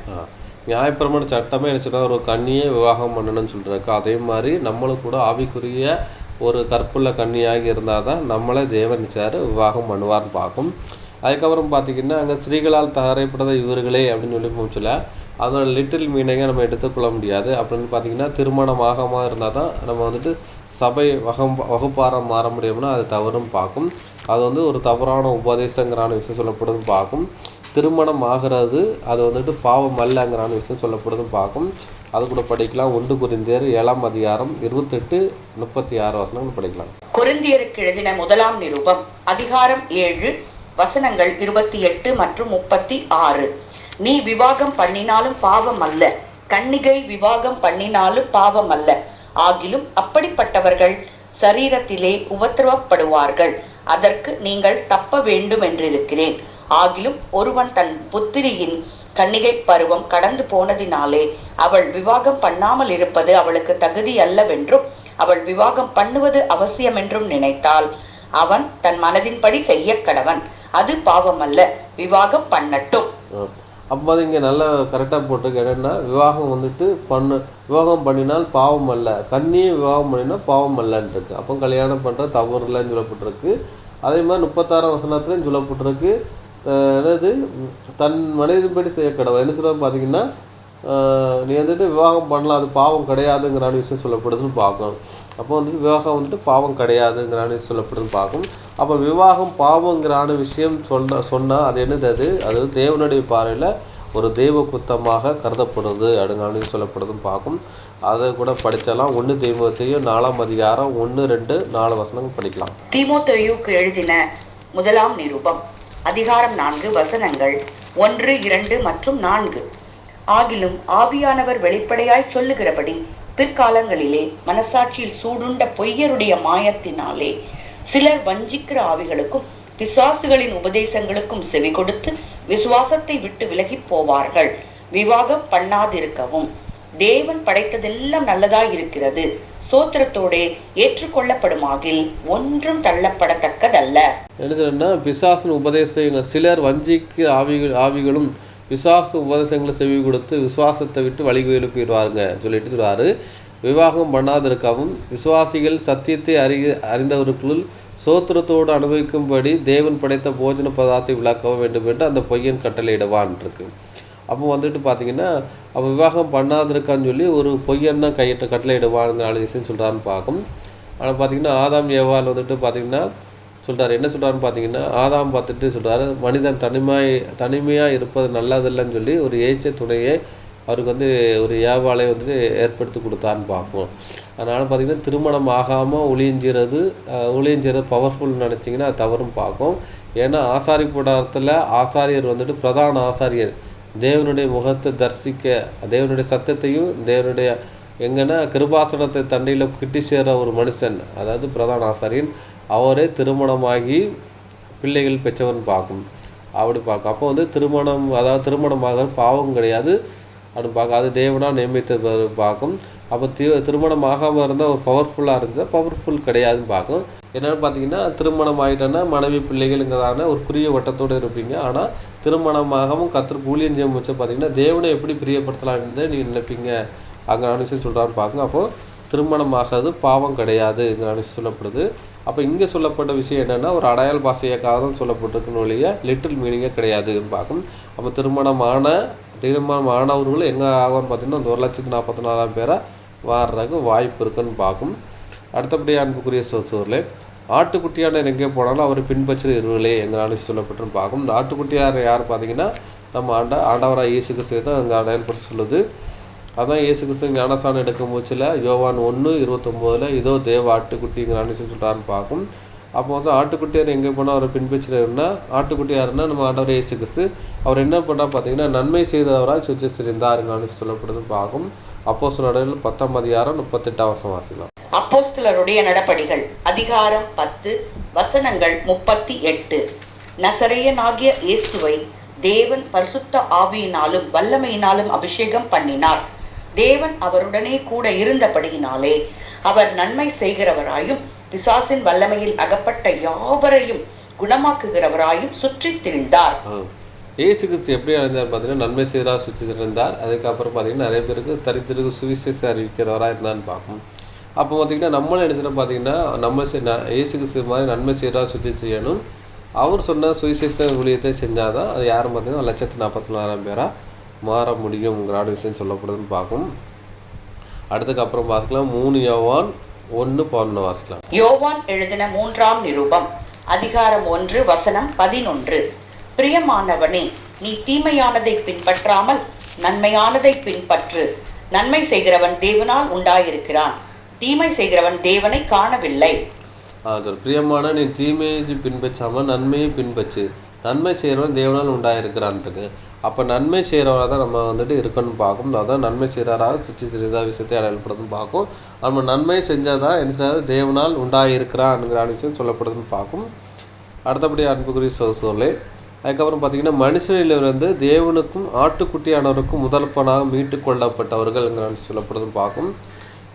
நியாயப்பிரமாண சட்டமே நினைச்சுன்னா ஒரு கன்னியை விவாகம் பண்ணணும்னு சொல்றாரு. அதே மாதிரி நம்மளும் கூட ஆவிக்குரிய ஒரு கற்புள்ள கன்னியாகி இருந்தால் தான் நம்மளே தேவன் விவாகம் பண்ணுவார்னு பார்க்கும். அதுக்கப்புறம் பார்த்தீங்கன்னா அங்கே ஸ்திரீகளால் தயாரிப்படாத இவர்களே அப்படின்னு சொல்லி முடிச்சல அதோட லிட்டில் மீனிங்கை நம்ம எடுத்துக்கொள்ள முடியாது. அப்படின்னு பார்த்தீங்கன்னா திருமணம் ஆகாமல் இருந்தால் தான் நம்ம வந்துட்டு சபை வகுப்பாரம் மாற முடியும்னா அது தவறும் பார்க்கும். அது வந்து ஒரு தவறான உபதேசங்கிறான விஷயம் சொல்லப்படுதுன்னு பார்க்கும். திருமணம் ஆகிறது அது வந்துட்டு பாவம் அல்லங்கிறான விஷயம் சொல்லப்படுதுன்னு பார்க்கும். அது கூட படிக்கலாம். 1 கொரிந்தியர் 7 அதிகாரம் 28-36 வசனங்கள் படிக்கலாம். கொரிந்தியருக்கு எழுதின முதலாம் நிருபம் அதிகாரம் 7 வசனங்கள் 28 மற்றும் 36. நீ விவாகம் பண்ணினாலும் பாவம் அல்ல, கன்னிகை விவாகம் பண்ணினாலும் பாவம் அல்ல. ஆகிலும் அப்படிப்பட்டவர்கள் சரீரத்திலே உபத்திரவப்படுவார்கள். அதற்கு நீங்கள் தப்ப வேண்டும் என்றிருக்கிறேன். ஆகிலும் ஒருவன் தன் புத்திரியின் கன்னிகை பருவம் கடந்து போனதினாலே அவள் விவாகம் பண்ணாமல் இருப்பது அவளுக்கு தகுதி அல்லவென்றும் அவள் விவாகம் பண்ணுவது அவசியம் என்றும் நினைத்தால் அவன் தன் மனதின்படி செய்ய கடவன். அது பாவம் அல்ல, விவாகம் பண்ணட்டும். அப்போ இங்கே நல்லா கரெக்டாக போட்டிருக்கு. என்னன்னா விவாகம் வந்துட்டு விவாகம் பண்ணினால் பாவம் அல்ல, கன்னியை விவாகம் பண்ணினா பாவம் அல்லன்னு இருக்கு. அப்போ கல்யாணம் பண்ணுற தவறு இல்லைன்னு சொல்லப்பட்டிருக்கு. அதே மாதிரி 36 வசனத்துலையும் சொல்லப்பட்டிருக்கு. அதாவது தன் மனிதன்படி செய்ய கடவுள் என்ன சொல்ல பார்த்தீங்கன்னா நீ வந்துட்டு விவாகம் பண்ணலாம், அது பாவம் கிடையாதுங்கிறான விஷயம் சொல்லப்படுதுன்னு பார்க்கணும். அப்போ வந்துட்டு விவாகம் வந்துட்டு பாவம் கிடையாதுங்கிறான விஷயம் சொல்லப்படுதுன்னு பார்க்கும். அப்போ விவாகம் பாவங்கிறான விஷயம் சொன்னால் அது என்னது, அது தேவனுடைய பார்வையில் ஒரு தெய்வ குத்தமாக கருதப்படுது அப்படிங்கிறான சொல்லப்படுதுன்னு பார்க்கும். அதை கூட படிச்சலாம். 1 தீமோத்தேயு 4 அதிகாரம் 1, 2, 4 வசனங்கள் படிக்கலாம். தீமோத்தேயுக்கு எழுதின முதலாம் நிருபம் அதிகாரம் 4 வசனங்கள் 1, 2 மற்றும் 4. ஆகிலும் ஆவியானவர் வெளிப்படையாய் சொல்லுகிறபடி பிற்காலங்களிலே மனசாட்சியில் சூடுண்ட பொய்யருடைய மாயத்தினாலே சிலர் வஞ்சிக்கிற ஆவிகளுக்கும் பிசாசுகளின் உபதேசங்களுக்கும் செவி கொடுத்து விசுவாசத்தை விட்டு விலகி போவார்கள். விவாகம் பண்ணாதிருக்கவும் தேவன் படைத்ததெல்லாம் நல்லதாய் இருக்கிறது, சோத்திரத்தோட ஏற்றுக்கொள்ளப்படுமாகில் ஒன்றும் தள்ளப்படத்தக்கதல்ல. என்ன பிசாசின் உபதேசங்கள் சிலர் வஞ்சிக்கு ஆவிகளும் பிசாசு உபதேசங்களை செவி கொடுத்து விசுவாசத்தை விட்டு வழி எழுப்பிடுவாருங்க சொல்லிட்டு சொல்லுவாரு. விவாகம் பண்ணாதிருக்கவும் விசுவாசிகள் சத்தியத்தை அறிந்தவர்களுக்குள் சோத்திரத்தோடு அனுபவிக்கும்படி தேவன் படைத்த போஜன பதார்த்தத்தை விளக்கவும் வேண்டும் என்று அந்த பொய்யன் கட்டளையிடுவான் இருக்கு. அப்போ வந்துட்டு பார்த்தீங்கன்னா அப்போ விவாகம் பண்ணாதிருக்கான்னு சொல்லி ஒரு பொய்யன் தான் கட்டளையிடுவாங்கிற விஷயம் சொல்கிறான்னு பார்க்கும். ஆனால் பார்த்தீங்கன்னா ஆதாம் ஏவாள் வந்துட்டு பார்த்தீங்கன்னா சொல்கிறார், என்ன சொல்கிறாருன்னு பார்த்தீங்கன்னா ஆதாம் பார்த்துட்டு சொல்கிறாரு, மனிதன் தனிமையாக இருப்பது நல்லதில்லைன்னு சொல்லி ஒரு ஏச்ச துணையை அவருக்கு ஒரு ஏவாளை ஏற்படுத்தி கொடுத்தான்னு பார்ப்போம். அதனால் பார்த்தீங்கன்னா திருமணம் ஆகாமல் ஒளியஞ்சிறது பவர்ஃபுல்னு நினச்சிங்கன்னா அது தவறும் பார்க்கும். ஏன்னா ஆசாரி கூடாரத்தில் ஆசாரியர் பிரதான ஆசாரியர் தேவனுடைய முகத்தை தரிசிக்க, தேவனுடைய சத்தத்தையும் தேவனுடைய எங்கன்னா கிருபாசனத்தை தண்டையில் கிட்டி சேர ஒரு மனுஷன், அதாவது பிரதான ஆசாரியன், அவரே திருமணமாகி பிள்ளைகள் பெற்றவன் பார்க்கும். அப்படி பார்க்கும். அப்போ திருமணமாக பாவம் கிடையாது அப்படின்னு பார்க்க, அது தேவனாக நியமித்தது பார்க்கும். அப்போ திருமணம் ஆகாமல் இருந்தால் ஒரு பவர்ஃபுல்லாக இருந்தால் பவர்ஃபுல் கிடையாதுன்னு பார்க்கும். என்னென்னு பார்த்தீங்கன்னா திருமணம் ஆகிட்டோன்னா மனைவி பிள்ளைகளுங்கிறதான ஒரு குறுகிய வட்டத்தோடு இருப்பீங்க. ஆனால் திருமணமாகவும் கர்த்தருக்கு ஊழியம் செய்யும் வச்சு பார்த்தீங்கன்னா தேவனை எப்படி பிரியப்படுத்தலாம்னு நீங்கள் நினைப்பீங்க. அங்கே அனுசரித்து சொல்கிறான்னு பார்க்குங்க. அப்போது திருமணமாகிறது பாவம் கிடையாதுங்கிற அனுசரித்து சொல்லப்படுது. அப்போ இங்கே சொல்லப்பட்ட விஷயம் என்னென்னா ஒரு அடையாள பாஷையாக தான் சொல்லப்பட்டிருக்குன்னு ஒழிய லிட்டில் மீனிங்கே கிடையாதுன்னு பார்க்கும். அப்போ திருமணம் ஆனவர்கள் எங்கே ஆகும்னு பார்த்தீங்கன்னா அந்த 1,44,000 பேரை வாடுறதுக்கு வாய்ப்பு இருக்குன்னு பார்க்கும். அடுத்தபடி அன்புக்குரிய சோர்லே ஆட்டுக்குட்டியான எங்கே போனாலும் அவர் பின்பற்ற இருவர்களே எங்கள் அனுசரித்து சொல்லப்பட்டுன்னு பார்க்கும். இந்த ஆட்டுக்குட்டியார் யார் பார்த்தீங்கன்னா நம்ம ஆண்டவராக இயேசு கிறிஸ்துவை தான் அங்கே அடையாளப்படுத்தி சொல்லுது. அதான் இயேசு கிறிஸ்து ஞானஸ்நானம் எடுக்கும் போச்சில் யோவான் 1:29 இதோ தேவ ஆட்டுக்குட்டிங்கிற அனுசரித்து சொல்கிறான்னு பார்க்கும். அப்போ ஆட்டுக்குட்டியார் எங்கே போனால் அவரை பின்பற்றுறதுன்னா ஆட்டுக்குட்டியாருன்னா நம்ம ஆண்டவர் இயேசு கிறிஸ்து. அவர் என்ன பண்ணால் பார்த்தீங்கன்னா நன்மை செய்தவரால் சுற்றித்திருந்தாருங்க அனுசரித்து சொல்லப்படுதுன்னு பார்க்கும். அப்போஸ்தலர் 10:38 வாசிக்கலாம். அப்போஸ்தலருடைய நடபடிகள் அதிகாரம் 10 வசனங்கள் 38. நசரேயனாகிய இயேசுவை தேவன் பரிசுத்த ஆவியினாலும் வல்லமையினாலும் அபிஷேகம் பண்ணினார். தேவன் அவருடனே கூட இருந்தபடியினாலே அவர் நன்மை செய்கிறவராயும் பிசாசின் வல்லமையில் அகப்பட்ட யாவரையும் குணமாக்குகிறவராயும் சுற்றி திரிந்தார். இயேசு கிறிஸ்து எப்படி இருந்தார் பார்த்தீங்கன்னா நன்மை செய்கிறார், சுற்றி திரிந்தார். அதுக்கப்புறம் பார்த்தீங்கன்னா நிறைய பேருக்கு தரித்திற்கு சுவிசேஷம் அறிவிக்கிறவராக இருந்தான்னு பார்க்கும். அப்போ பார்த்தீங்கன்னா நம்மளும் என்ன செய்யணும் பார்த்தீங்கன்னா இயேசு கிறிஸ்து மாதிரி நன்மை செய்கிறார், சுற்றி செய்யணும். அவர் சொன்ன சுவிசேஷ ஊழியத்தை செஞ்சாதான் அது யாரும் பார்த்தீங்கன்னா 1,44,000 பேராக மாற முடியுங்கிற விஷயம் சொல்லப்படுதுன்னு பார்க்கும். அடுத்துக்கப்புறம் பார்க்கலாம் 3 யோவான் 1:11 வாசிக்கலாம். யோவான் எழுதின 3ஆம் நிருபம் அதிகாரம் 1 வசனம் 11. பிரியமானவனே, நீ தீமையானதை பின்பற்றாமல் நன்மையானதை பின்பற்று. நன்மை செய்கிறவன் தேவனால் உண்டாயிருக்கிறான், தீமை செய்கிறவன் தேவனை காணவில்லை. பிரியமான நீ தீமையை பின்பற்றாமல் நன்மையை பின்பற்று. நன்மை செய்கிறவன் தேவனால் உண்டாயிருக்கிறான்ட்டு. அப்போ நன்மை செய்கிறவராக தான் நம்ம இருக்கணும்னு பார்க்கும். அதான் நன்மை செய்கிறாராக சுற்றி சிறிதா விஷயத்தை அடையாளப்படுதுன்னு பார்க்கும். நம்ம நன்மை செஞ்சால் தான் என்ன செய்யாது தேவனால் உண்டாயிருக்கிறான்ங்கிற விஷயம் சொல்லப்படுதுன்னு பார்க்கும். அடுத்தபடி அன்புக்குரிய சோழே அதுக்கப்புறம் பார்த்தீங்கன்னா மனுஷனிலிருந்து தேவனுக்கும் ஆட்டுக்குட்டியானவருக்கும் முதல்பனாக மீட்டு கொள்ளப்பட்டவர்கள்ங்கிற சொல்லப்படுதுன்னு பார்க்கும்.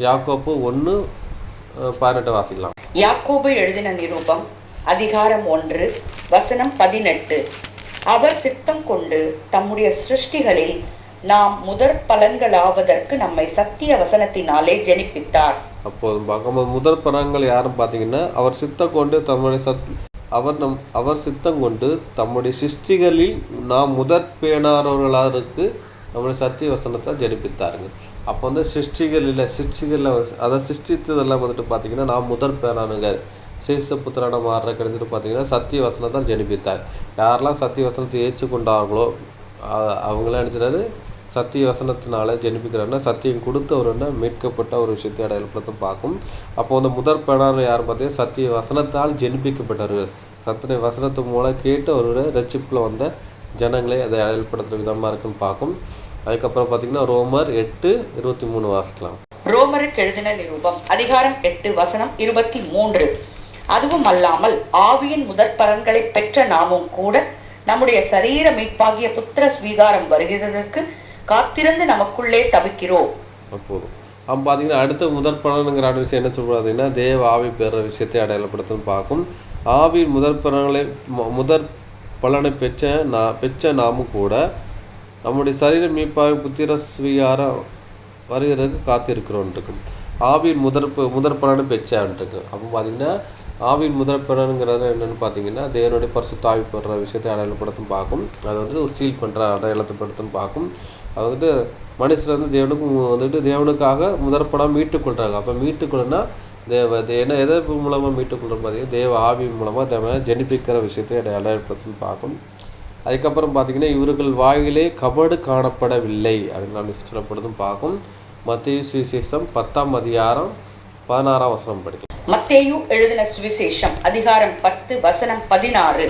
யாக்கோப்பு 1:18 வாசிக்கலாம். யாக்கோபு எழுதின நிருபம் அதிகாரம் 1 வசனம் 18. அவர் சித்தம் கொண்டு தம்முடைய சிருஷ்டிகளில் நாம் முதற் பலன்களாவதற்கு நம்மை சத்திய வசனத்தினாலே ஜெனிப்பித்தார். அப்போது பார்க்கும்போது முதற் பலன்கள் யாரும் பார்த்தீங்கன்னா அவர் சித்தம் கொண்டு தம்முடைய சிருஷ்டிகளில் நாம் முதற் பேணாதவர்களாருக்கு நம்மளுடைய சத்திய வசனத்தை ஜெனிப்பித்தாருங்க. அப்போ சிருஷ்டிகளில் அதை சிருஷ்டித்ததெல்லாம் பார்த்தீங்கன்னா நாம் முதற் பேரானுங்க சேஷபுத்திரான மாறுற கிடைச்சிட்டு பார்த்தீங்கன்னா சத்திய வசனத்தை ஜெனிப்பித்தார். யாரெல்லாம் சத்திய வசனத்தை ஏற்றுக்கொண்டார்களோ அவங்களாம் நினைச்சது சத்திய வசனத்தினால ஜெனிப்பிக்கிறாருன்னா சத்தியம் கொடுத்து அவர் மீட்கப்பட்ட ஒரு விஷயத்தை அடையாளப்படுத்த பார்க்கும். அப்போ முதற் பேரான யார் பார்த்தீங்கன்னா சத்திய வசனத்தால் ஜெனிப்பிக்கப்பட்டார்கள். சத்திய வசனத்து மூலம் கேட்டு அவருடைய ரட்சிப்பில் வந்த ஜனங்களை அதை அடையாளப்படுத்துகிற விதமாக இருக்குன்னு பார்க்கும். அதுக்கப்புறம் பார்த்தீங்கன்னா ரோமர் 8:23 வாசிக்கலாம். ரோமருக்கு எழுதின நிருபம் அதிகாரம் 8 வசனம் 23. அதுவும் அல்லாமல் ஆவியின் முதற் பலன்களை பெற்ற நாமும் கூட நம்முடைய சரீர மீட்பாகிய புத்திர ஸ்வீகாரம் வருகிறதற்கு காத்திருந்து நமக்குள்ளே தவிக்கிறோம். அப்போது பார்த்தீங்கன்னா அடுத்த முதற் பலனுங்கிற விஷயம் என்ன சொல்றாங்கன்னா தேவ ஆவி பெற விஷயத்தை அடையாளப்படுத்தும் பார்க்கும். ஆவியின் முதற் பலனை பெற்ற நாமும் கூட நம்முடைய சரீர மீட்பாக புத்திர ஸ்வீகாரம் வருகிறதுக்கு காத்திருக்கிறோம் இருக்கும். ஆவியின் முதற்பலன்னு பெற்றான் இருக்கு. அப்போ பார்த்தீங்கன்னா ஆவியின் முதற்பலனுங்கிறது என்னன்னு பார்த்தீங்கன்னா தேவனுடைய பரிசுத்த ஆவி போடுற விஷயத்தை அடையாளப்படுத்தும் பார்க்கும். அது வந்து ஒரு சீல் பண்ணுற அடையாளத்தைப்படுத்தும் பார்க்கும். அது வந்து மனுஷர் வந்து தேவனுக்காக முதற்படம் மீட்டுக்கொள்றாங்க. அப்போ மீட்டுக்கொள்ளுன்னா என்ன எதை மூலமாக மீட்டுக்கொள்கிற பார்த்தீங்கன்னா தேவ ஆவியின் மூலமாக தேவ ஜனிப்பிக்கிற விஷயத்தை அடையாளப்படுத்தும் பார்க்கும். அதுக்கப்புறம் பார்த்தீங்கன்னா இவர்கள் வாயிலே கபடு காணப்படவில்லை அப்படின்னு சொல்லப்படுதும் பார்க்கும். மத்தேயு சுவிசேஷம் 10ஆம் அதிகாரம் 16ஆம் வசனம் படிக்கலாம். மத்தேயு எழுதின சுவிசேஷம் அதிகாரம் 10 வசனம் 16.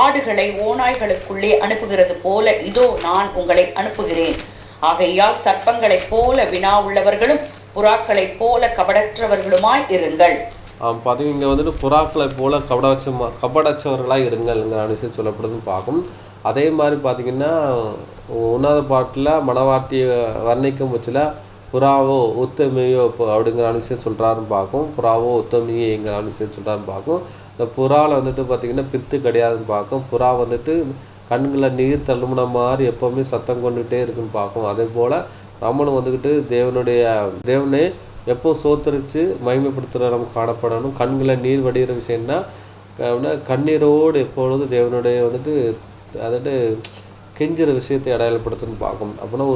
ஆடுகளை ஓநாய்களுக்குள்ளே அனுப்புகிறது போல இதோ நான் உங்களை அனுப்புகிறேன். ஆகையால் சர்ப்பங்களைப் போல வினா உள்ளவர்களும் புறாக்களைப் போல கபடற்றவர்களுமாய் இருங்கள். பார்த்தீங்கன்னா இங்கே வந்துட்டு புறாக்களை போல கபடச்சவர்களாக இருங்கள்ங்கிற விஷயம் சொல்லப்படுதுன்னு பார்க்கும். அதே மாதிரி பார்த்தீங்கன்னா உன்னத பாட்டில் மனவாட்டியை வர்ணிக்கும் பட்சத்தில் புறாவோ உத்தமையோ அப்படிங்கிற விஷயம் சொல்கிறாருன்னு பார்க்கும். புறாவோ உத்தமையேங்கிற விஷயம் சொல்கிறாருன்னு பார்க்கும். இந்த புறாவில் வந்துட்டு பார்த்தீங்கன்னா பித்து கிடையாதுன்னு பார்க்கும். புறா வந்துட்டு கண்களில் நீர் தள்ளுமுன மாதிரி எப்போவுமே சத்தம் கொண்டுகிட்டே இருக்குன்னு பார்க்கும். அதே போல் நம்மளும் வந்துக்கிட்டு தேவனே எப்போ சோத்தரித்து மகிமைப்படுத்துகிற நம்ம காணப்படணும். கண்களில் நீர் வடிகிற விஷயம்னா கண்ணீரோடு எப்பொழுது தேவனுடைய வந்துட்டு கெஞ்சுற விஷயத்தை அடையாளப்படுத்துன்னு பார்க்கும். அப்படின்னா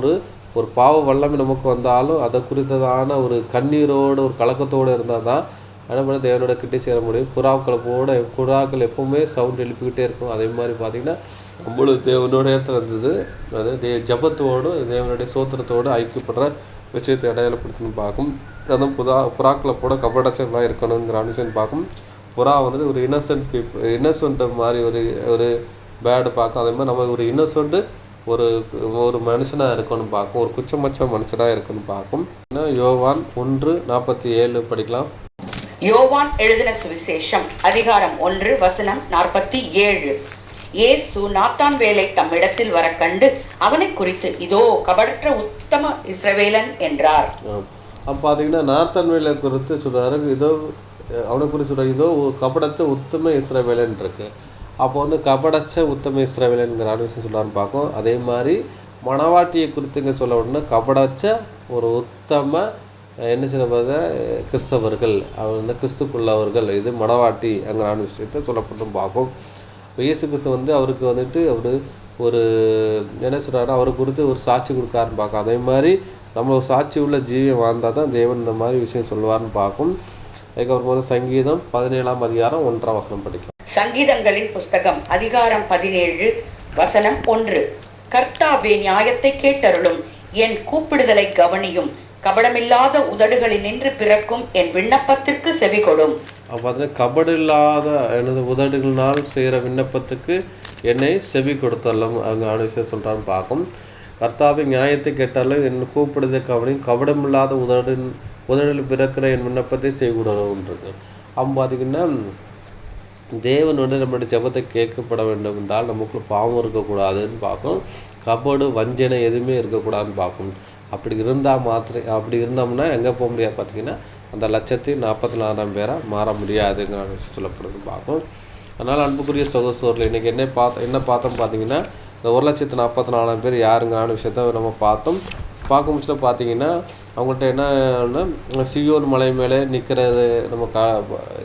ஒரு பாவ வல்லமை நமக்கு வந்தாலும் அதை குறித்ததான ஒரு கண்ணீரோடு ஒரு கலக்கத்தோடு இருந்தால் தான் என்ன பண்ண தேவனோட கிட்டே சேர முடியும். புறாக்கள் எப்பவுமே சவுண்ட் எழுப்பிக்கிட்டே இருக்கும். அதே மாதிரி பார்த்தீங்கன்னா நம்மளும் தேவனோட இடத்துல இருந்தது அது ஜபத்தோடு தேவனுடைய சோத்திரத்தோடு ஐக்கியப்படுற விஷயத்தை அடையாளப்படுத்தின்னு பார்க்கும். அதுவும் புறாக்களை போட கபடச்சலாக இருக்கணுங்கிற விஷயம் பார்க்கும். புறா வந்துட்டு ஒரு இன்னசென்ட் மாதிரி ஒரு பேடு பார்க்கும். அதே மாதிரி நம்ம ஒரு இன்னசென்ட் ஒரு மனுஷனாக இருக்கணும் பார்க்கும். ஒரு குச்சமச்ச மனுஷனாக இருக்கணும் பார்க்கும். யோவான் 1:47 படிக்கலாம். யோவான் எழுதின சுவிசேஷம் அதிகாரம் 1 வசனம் 47. இயேசு நாத்தான் வேலை தம்மிடத்தில் வர கண்டு அவனை குறித்து இதோ கபடற்ற உத்தம இஸ்ரவேலன் என்றார். பார்த்தீங்கன்னா நாத்தான் வேலை குறித்து சொல்றாரு. அவனை குறித்து சொல்றாரு இதோ கபடற்ற உத்தம இஸ்ரவேலன் இருக்கு. அப்போ கபடச்ச உத்தம இஸ்ரவேலன்கிற விஷயம் சொல்றான்னு பார்க்கும். அதே மாதிரி மணவாட்டியை குறித்துங்க சொல்ல உடனே கபடச்ச ஒரு உத்தம என்ன சொல்ல கிறிஸ்தவர்கள் அவர் கிறிஸ்துக்குள்ளவர்கள் இது மணவாட்டி அங்கிற விஷயத்தை சொல்லப்பட்டும் பார்க்கும். இயேசு கிறிஸ்து அவருக்கு அவர் ஒரு என்ன சொல்றாரு அவரை குறித்து ஒரு சாட்சி கொடுக்காருன்னு பார்க்கும். அதே மாதிரி நம்ம ஒரு சாட்சி உள்ள ஜீவியம் வாழ்ந்தால் தான் தேவன் இந்த மாதிரி விஷயம் சொல்லுவார்னு பார்க்கும். அதுக்கப்புறம் சங்கீதம் 17ஆம் அதிகாரம் 1ஆம் வசனம் படிக்கலாம். சங்கீதங்களின் புஸ்தகம் அதிகாரம் 17 வசனம் 1. கர்த்தாவே நியாயத்தை கேட்டருளும், என் கூப்பிடுதலை கவனியும், கபடமில்லாத உதடுகளில் நின்று பிறக்கும் என் விண்ணப்பத்திற்கு செவி கொடும். கபடு இல்லாத எனது உதடுகளினால் செய்கிற விண்ணப்பத்துக்கு என்னை செவி கொடுத்தல்லும் அவங்க விஷயம் சொல்றான்னு பார்க்கும். கர்த்தாவை நியாயத்தை கேட்டாலும் என் கூப்பிடுதலை கவனியும், கபடமில்லாத உதடில் பிறக்கிற என் விண்ணப்பத்தை செய்யக்கூடாதுன்றது. அவங்க பார்த்தீங்கன்னா தேவன் நம்மளுடைய ஜெபத்தை கேட்கப்பட வேண்டும் என்றால் நமக்குள்ள பாவம் இருக்கக்கூடாதுன்னு பார்க்கும். கபடு வஞ்சனை எதுவுமே இருக்கக்கூடாதுன்னு பார்க்கும். அப்படி இருந்தோம்னா எங்கே போக முடியாது பார்த்தீங்கன்னா அந்த 1,44,000 பேராக மாற முடியாதுங்கிற விஷயம் சொல்லப்படுது பார்க்கும். அதனால் அன்புக்குரிய சகோதரர்கள் இன்றைக்கி என்ன பார்த்தோம் பார்த்தீங்கன்னா இந்த 1,44,000 பேர் யாருங்கிறான விஷயத்த நம்ம பார்க்க முடிச்சுட்டு பார்த்தீங்கன்னா அவங்கள்ட்ட என்னன்னா சியோன் மலை மேலே நிற்கிறது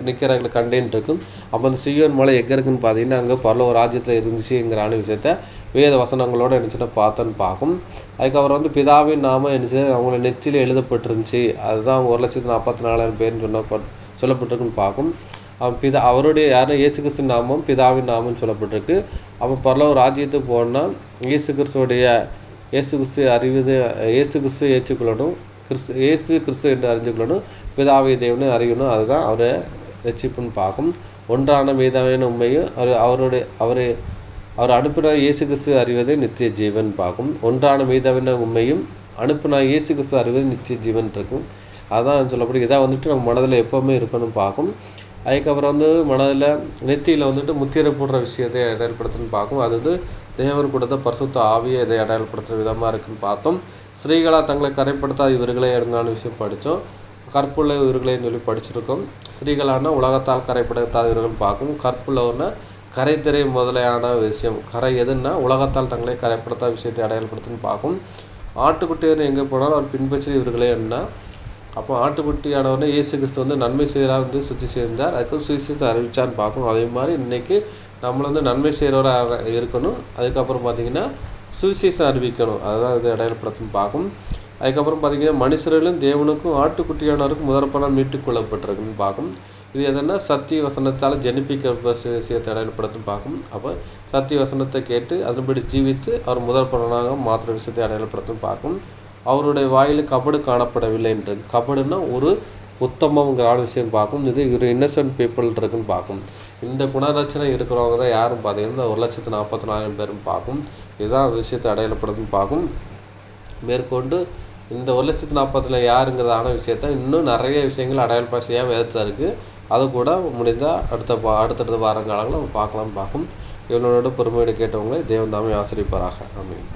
நிற்கிறவங்களை கண்டேன் இருக்கும். அப்போ அந்த சியோன் மலை எங்கே இருக்குன்னு பார்த்தீங்கன்னா அங்கே பரலோக ராஜ்யத்தில் இருந்துச்சுங்கிறான விஷயத்த வேத வசனங்களோட நினச்சிட்டு பார்த்தோன்னு பார்க்கும். அதுக்கப்புறம் பிதாவின் நாமம் நினச்சி அவங்கள நெற்றியில் எழுதப்பட்டிருந்துச்சு. அதுதான் அவங்க 1,44,000 பேர்னு சொல்லப்பட்டிருக்குன்னு பார்க்கும். அவருடைய யாரும் இயேசு கிறிஸ்து நாமம் பிதாவின் நாமம்னு சொல்லப்பட்டிருக்கு. அப்போ பரலோக ராஜ்யத்துக்கு போனால் இயேசு கிறிஸ்து ஏற்றுக்கொள்ளணும், இயேசு கிறிஸ்து என்று அறிஞ்சுக்கொள்ளணும், பிதாவை தேவனை அறியணும். அதுதான் அவரை ரட்சிப்புன்னு பார்க்கும். ஒன்றான மீதான உண்மையும் அவர் அனுப்பின இயேசு கிறிஸ்து அறிவதே நித்திய ஜீவன் பார்க்கும். ஒன்றான மீதான உண்மையும் அனுப்பின இயேசு கிறிஸ்து அறிவது நித்திய ஜீவன் இருக்கும். அதான் சொல்லப்படும். இதான் நம்ம மனதில் எப்போவுமே இருக்கணும் பார்க்கும். அதுக்கப்புறம் மனதில் நெத்தியில் முத்திரை போடுற விஷயத்தை அடையாளப்படுத்துன்னு பார்க்கும். அது தேவன் கொடுத்த பரிசுத்த ஆவியை இதை அடையாளப்படுத்துகிற விதமாக இருக்குன்னு பார்த்தோம். ஸ்திரீகளாக தங்களை கரைப்படுத்தாத இவர்களே எடுங்கான விஷயம் படித்தோம். கற்புள்ள இவர்களையும் சொல்லி படிச்சிருக்கோம். ஸ்திரீகளான உலகத்தால் கரைப்படுத்தாத இவர்கள் பார்க்கும். கற்புள்ளவர்னா கரைத்திரை முதலையான விஷயம். கரை எதுன்னா உலகத்தால் தங்களை கரைப்படுத்தாத விஷயத்தை அடையாளப்படுத்துன்னு பார்க்கும். ஆட்டுக்குட்டியார் எங்கே போனாலும் அவர் பின்பற்றி இவர்களே என்ன. அப்போ ஆட்டுக்குட்டியானவர்னே இயேசு கிறிஸ்து வந்து நன்மை செய்யறாக வந்து சுற்றி சேர்ந்தார், அதுக்கு சுவிசேஷத்தை அறிவிச்சான்னு பார்க்கணும். அதே மாதிரி இன்னைக்கு நம்மள வந்து நன்மை செய்கிறவராக இருக்கணும். அதுக்கப்புறம் பார்த்தீங்கன்னா சுவிசேஷம் அறிவிக்கணும், அதுதான் இது இடையிலப்படுத்தும் பார்க்கும். அதுக்கப்புறம் பார்த்தீங்கன்னா மனுஷர்களும் தேவனுக்கும் ஆட்டுக்குட்டியானவருக்கும் முதற்பலன் மீட்டுக் கொள்ளப்பட்டிருக்குன்னு பார்க்கும். இது எதுனா சத்திய வசனத்தால் ஜனிப்பிக்க விஷயத்தை இடையிலப்படுத்தும் பார்க்கும். அப்போ சத்திய வசனத்தை கேட்டு அதன்படி ஜீவித்து அவர் முதல் பலனாக மாத்திர விஷயத்தை இடையிலப்படுத்தும் பார்க்கும். அவருடைய வாயில் கபடு காணப்படவில்லை என்று, கபடுன்னா ஒரு உத்தமங்கிற விஷயம் பார்க்கும். இது ஒரு இன்னசென்ட் பீப்புள் இருக்குன்னு பார்க்கும். இந்த குணரட்சணை இருக்கிறவங்க தான் யாரும் பார்த்தீங்கன்னா 1,40,000 பேரும் பார்க்கும். இதுதான் விஷயத்தை அடையாளப்படுத்தும் பார்க்கும். மேற்கொண்டு இந்த 1,40,000 யாருங்கிறதான விஷயத்த இன்னும் நிறைய விஷயங்கள் அடையாளப்படுத்தியாக வேதத்தில் இருக்குது. அது கூட முடிந்தால் அடுத்தடுத்த வாரங்காலங்களில் நம்ம பார்க்கலாம்னு பார்க்கும். இவனோட பொறுமையோடு கேட்டவங்களை தேவன் தாமே ஆசிரியப்பாராக. ஆமென்.